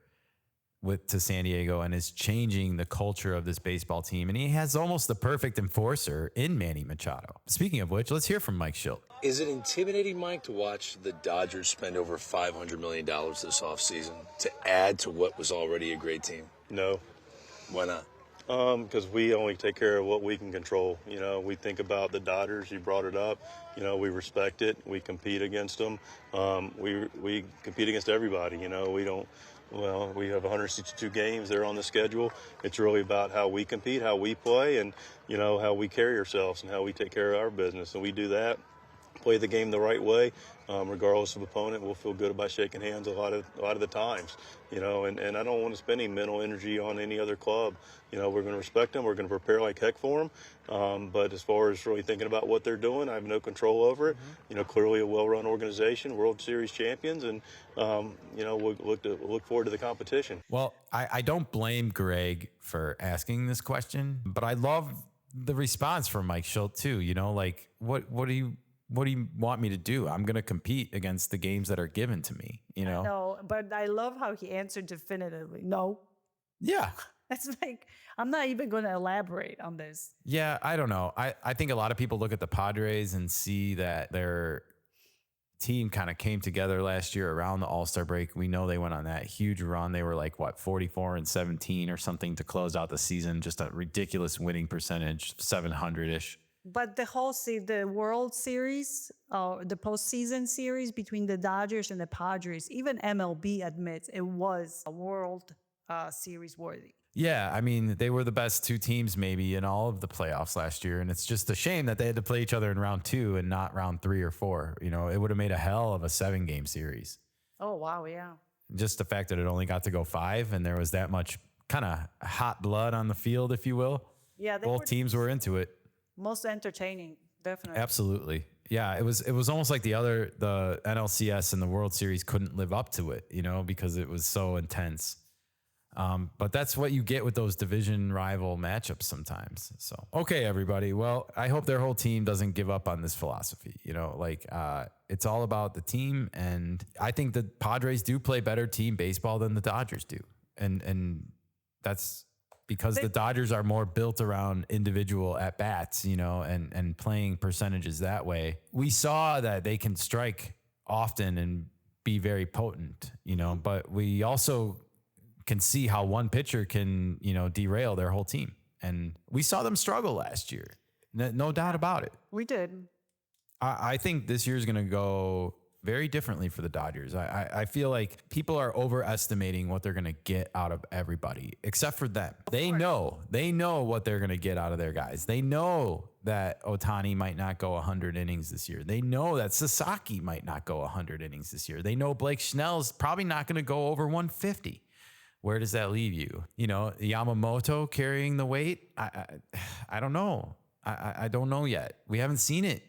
to San Diego and is changing the culture of this baseball team. And he has almost the perfect enforcer in Manny Machado. Speaking of which, let's hear from Mike Schilt. Is it intimidating, Mike, to watch the Dodgers spend over $500 million this offseason to add to what was already a great team? No. Why not? Because we only take care of what we can control. You know, we think about the Dodgers. You brought it up. You know, we respect it. We compete against them. We compete against everybody. You know, we don't. Well, we have 162 games there on the schedule. It's really about how we compete, how we play, and, you know, how we carry ourselves and how we take care of our business. And we do that, play the game the right way, regardless of opponent. We'll feel good about shaking hands a lot of the times, you know, and I don't want to spend any mental energy on any other club. You know, we're going to respect them. We're going to prepare like heck for them. But as far as really thinking about what they're doing, I have no control over it. You know, clearly a well-run organization, World Series champions, and, you know, we'll look forward to the competition. Well, I don't blame Greg for asking this question, but I love the response from Mike Schilt too. You know, like, what do you want me to do? I'm going to compete against the games that are given to me, you know? No, but I love how he answered definitively. No. Yeah. It's like, I'm not even going to elaborate on this. Yeah, I don't know. I think a lot of people look at the Padres and see that their team kind of came together last year around the All-Star break. We know they went on that huge run. They were like, 44-17 or something to close out the season. Just a ridiculous winning percentage, 700-ish. But the World Series, the postseason series between the Dodgers and the Padres, even MLB admits it was a World Series worthy. Yeah, I mean, they were the best two teams maybe in all of the playoffs last year, and it's just a shame that they had to play each other in round 2 and not round 3 or 4. You know, it would have made a hell of a 7-game series. Oh, wow, yeah. Just the fact that it only got to go 5 and there was that much kind of hot blood on the field, if you will. Yeah, both teams were into it. Most entertaining, definitely. Absolutely. Yeah, it was almost like the NLCS and the World Series couldn't live up to it, you know, because it was so intense. But that's what you get with those division rival matchups sometimes. So, okay, everybody. Well, I hope their whole team doesn't give up on this philosophy. You know, like it's all about the team. And I think the Padres do play better team baseball than the Dodgers do. And that's because the Dodgers are more built around individual at-bats, you know, and playing percentages that way. We saw that they can strike often and be very potent, you know, but we also can see how one pitcher can, you know, derail their whole team. And we saw them struggle last year. No doubt about it. We did. I think this year is going to go very differently for the Dodgers. I feel like people are overestimating what they're going to get out of everybody, except for them. They know what they're going to get out of their guys. They know that Ohtani might not go 100 innings this year. They know that Sasaki might not go 100 innings this year. They know Blake Snell's probably not going to go over 150. Where does that leave you? You know, Yamamoto carrying the weight? I don't know. I don't know yet. We haven't seen it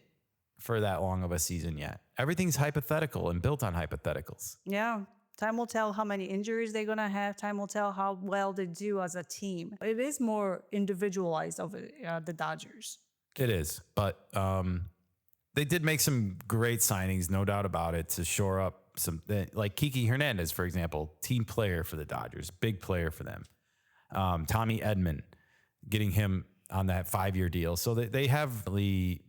for that long of a season yet. Everything's hypothetical and built on hypotheticals. Yeah. Time will tell how many injuries they're going to have. Time will tell how well they do as a team. It is more individualized of the Dodgers. It is. But they did make some great signings, no doubt about it, to shore up some, like Kiki Hernandez, for example, team player for the Dodgers, big player for them. Tommy Edman, getting him on that 5-year deal. So they have really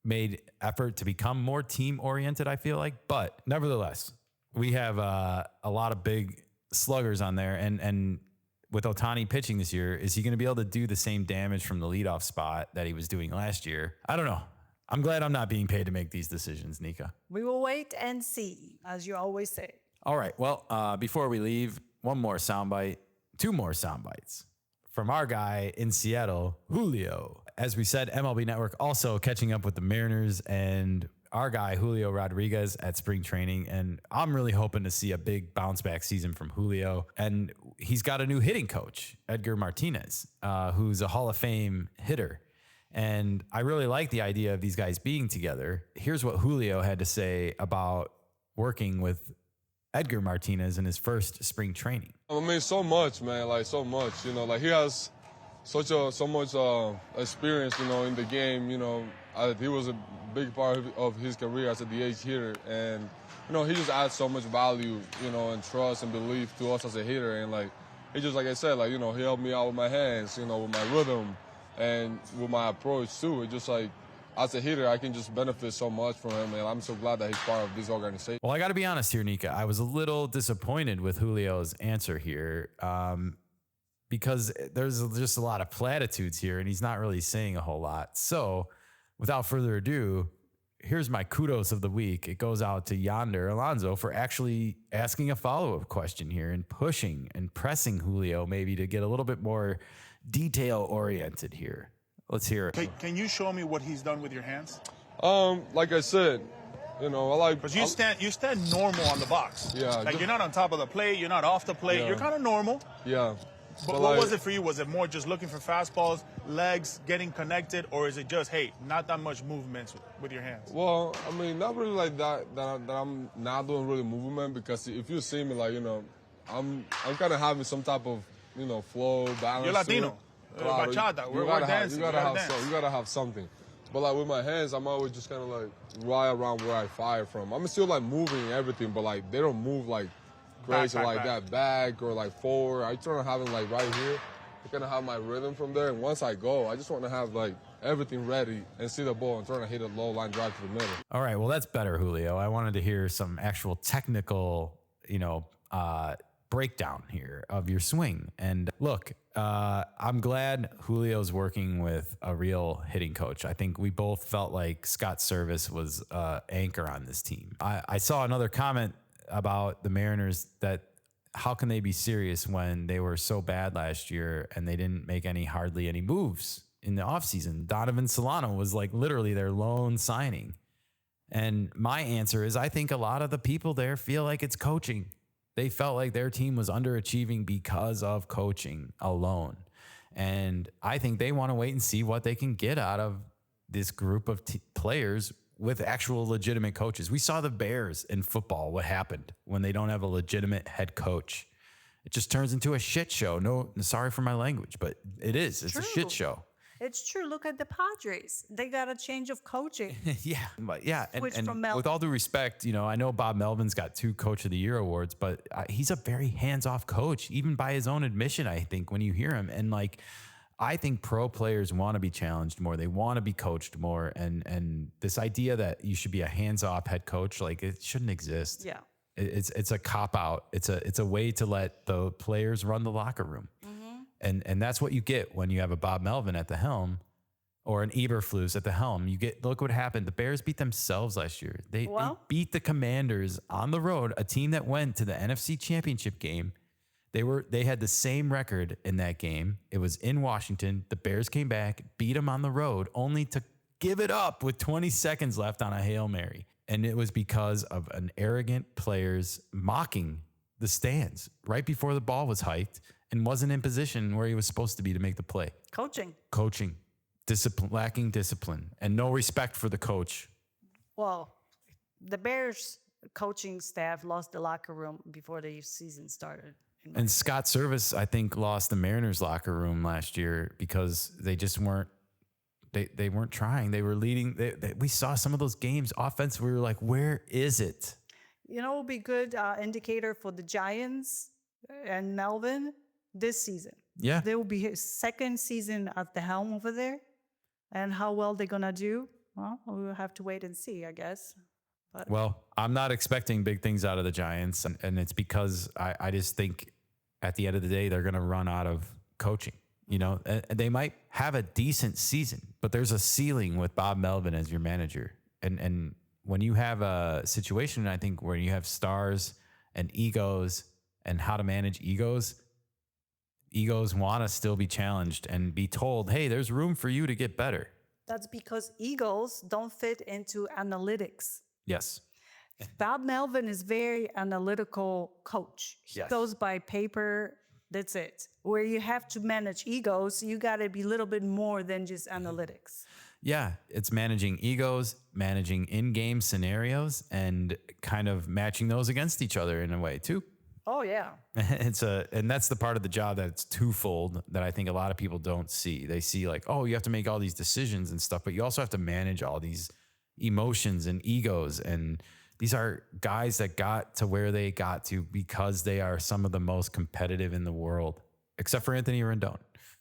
made effort to become more team oriented, I feel like. But nevertheless, we have a lot of big sluggers on there. And with Ohtani pitching this year, is he going to be able to do the same damage from the leadoff spot that he was doing last year? I don't know. I'm glad I'm not being paid to make these decisions, Nika. We will wait and see, as you always say. All right. Well, before we leave, two more soundbites from our guy in Seattle, Julio. As we said, MLB Network also catching up with the Mariners and our guy, Julio Rodriguez, at spring training. And I'm really hoping to see a big bounce back season from Julio. And he's got a new hitting coach, Edgar Martinez, who's a Hall of Fame hitter. And I really like the idea of these guys being together. Here's what Julio had to say about working with Edgar Martinez in his first spring training. I mean, so much, man, like so much, you know, like he has so much experience, you know, in the game, you know. He was a big part of his career as a DH hitter, and, you know, he just adds so much value, you know, and trust and belief to us as a hitter. And, like, he just, like I said, like, you know, he helped me out with my hands, you know, with my rhythm and with my approach, too. It just, like, as a hitter, I can just benefit so much from him, and I'm so glad that he's part of this organization. Well, I got to be honest here, Nika. I was a little disappointed with Julio's answer here because there's just a lot of platitudes here, and he's not really saying a whole lot. So without further ado, here's my kudos of the week. It goes out to Yonder Alonso for actually asking a follow-up question here and pushing and pressing Julio maybe to get a little bit more detail-oriented here. Let's hear it. Can you show me what he's done with your hands? Like I said, you know, I like... Because you stand normal on the box. Yeah. Like, you're not on top of the plate, you're not off the plate, You're kind of normal. Yeah. But what was it for you? Was it more just looking for fastballs, legs, getting connected, or is it just, hey, not that much movement with your hands? Well, I mean, not really like that I'm not doing really movement, because if you see me, like, you know, I'm kind of having some type of, you know, flow, balance. You're Latino. Bachata. We're dancing. You gotta have something. But like with my hands, I'm always just kind of like right around where I fire from. I'm still like moving everything, but like they don't move like crazy like that back or like forward. I try to have it like right here. I kind of have my rhythm from there. And once I go, I just want to have like everything ready and see the ball and trying to hit a low line drive to the middle. All right. Well, that's better, Julio. I wanted to hear some actual technical, you know, breakdown here of your swing. And look, I'm glad Julio's working with a real hitting coach. I think we both felt like Scott Service was anchor on this team. I saw another comment about the Mariners that how can they be serious when they were so bad last year and they didn't make hardly any moves in the offseason. Donovan Solano was like literally their lone signing. And my answer is I think a lot of the people there feel like it's coaching. They felt like their team was underachieving because of coaching alone. And I think they want to wait and see what they can get out of this group of players with actual legitimate coaches. We saw the Bears in football, what happened when they don't have a legitimate head coach. It just turns into a shit show. No, sorry for my language, but it is. It's a shit show. It's true. Look at the Padres. They got a change of coaching. Yeah. And from with all due respect, you know, I know Bob Melvin's got 2 Coach of the Year awards, but he's a very hands-off coach, even by his own admission, I think, when you hear him. And like, I think pro players want to be challenged more. They want to be coached more. And this idea that you should be a hands-off head coach, like it shouldn't exist. Yeah. It's a cop-out. It's a way to let the players run the locker room. And that's what you get when you have a Bob Melvin at the helm or an Eberflus at the helm. Look what happened. The Bears beat themselves last year. They beat the Commanders on the road, a team that went to the NFC Championship game. They had the same record in that game. It was in Washington. The Bears came back, beat them on the road, only to give it up with 20 seconds left on a Hail Mary. And it was because of an arrogant players mocking the stands right before the ball was hiked and wasn't in position where he was supposed to be to make the play. Coaching. Lacking discipline and no respect for the coach. Well, the Bears coaching staff lost the locker room before the season started. And Scott Service, I think, lost the Mariners locker room last year because they just weren't. They weren't trying. They were leading. We saw some of those games offense. We were like, where is it? You know, it will be good indicator for the Giants and Melvin this season. Yeah. There will be his second season at the helm over there. And how well they're going to do, well, we'll have to wait and see, I guess. But well, I'm not expecting big things out of the Giants. And it's because I just think at the end of the day, they're going to run out of coaching. You know, and they might have a decent season, but there's a ceiling with Bob Melvin as your manager. And when you have a situation, I think, where you have stars and egos and how to manage egos want to still be challenged and be told, hey, there's room for you to get better. that's because egos don't fit into analytics. Yes. Bob Melvin is very analytical coach. He goes by paper. That's it. Where you have to manage egos, you got to be a little bit more than just analytics. Yeah, it's managing egos, managing in-game scenarios, and kind of matching those against each other in a way too. Oh yeah. And that's the part of the job that's twofold that I think a lot of people don't see. They see like, oh, you have to make all these decisions and stuff, but you also have to manage all these emotions and egos. And these are guys that got to where they got to because they are some of the most competitive in the world, except for Anthony Rendon.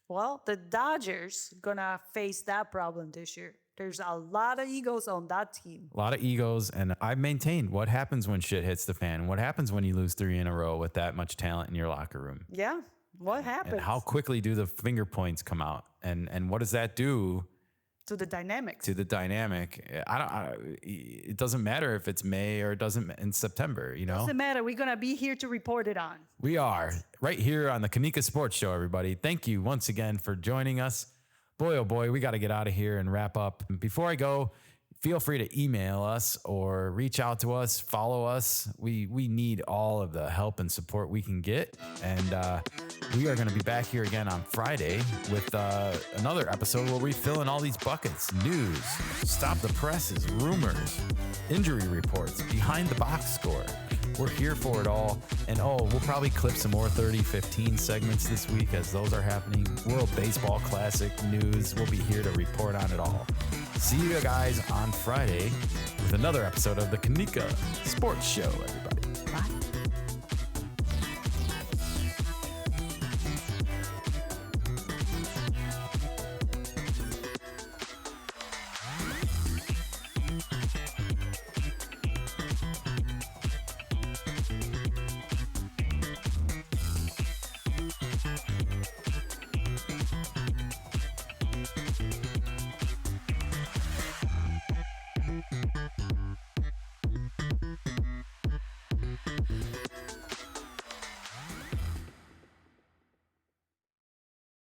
Well, the Dodgers gonna face that problem this year. There's a lot of egos on that team. A lot of egos, and I've maintained what happens when shit hits the fan. What happens when you lose 3 in a row with that much talent in your locker room? Yeah, what happens? And how quickly do the finger points come out? And what does that do to the dynamics? To the dynamic, it doesn't matter if it's May or it doesn't in September. You know, doesn't matter. We're gonna be here to report it on. We are right here on the Kanika Sports Show. Everybody, thank you once again for joining us. Boy, oh boy, we got to get out of here and wrap up. Before I go, feel free to email us or reach out to us, follow us. We need all of the help and support we can get. And we are going to be back here again on Friday with another episode where we fill in all these buckets. News, stop the presses, rumors, injury reports, behind the box score. We're here for it all. And we'll probably clip some more 30-15 segments this week as those are happening. World Baseball Classic news. We'll be here to report on it all. See you guys on Friday with another episode of the Kanika Sports Show, everybody. Bye.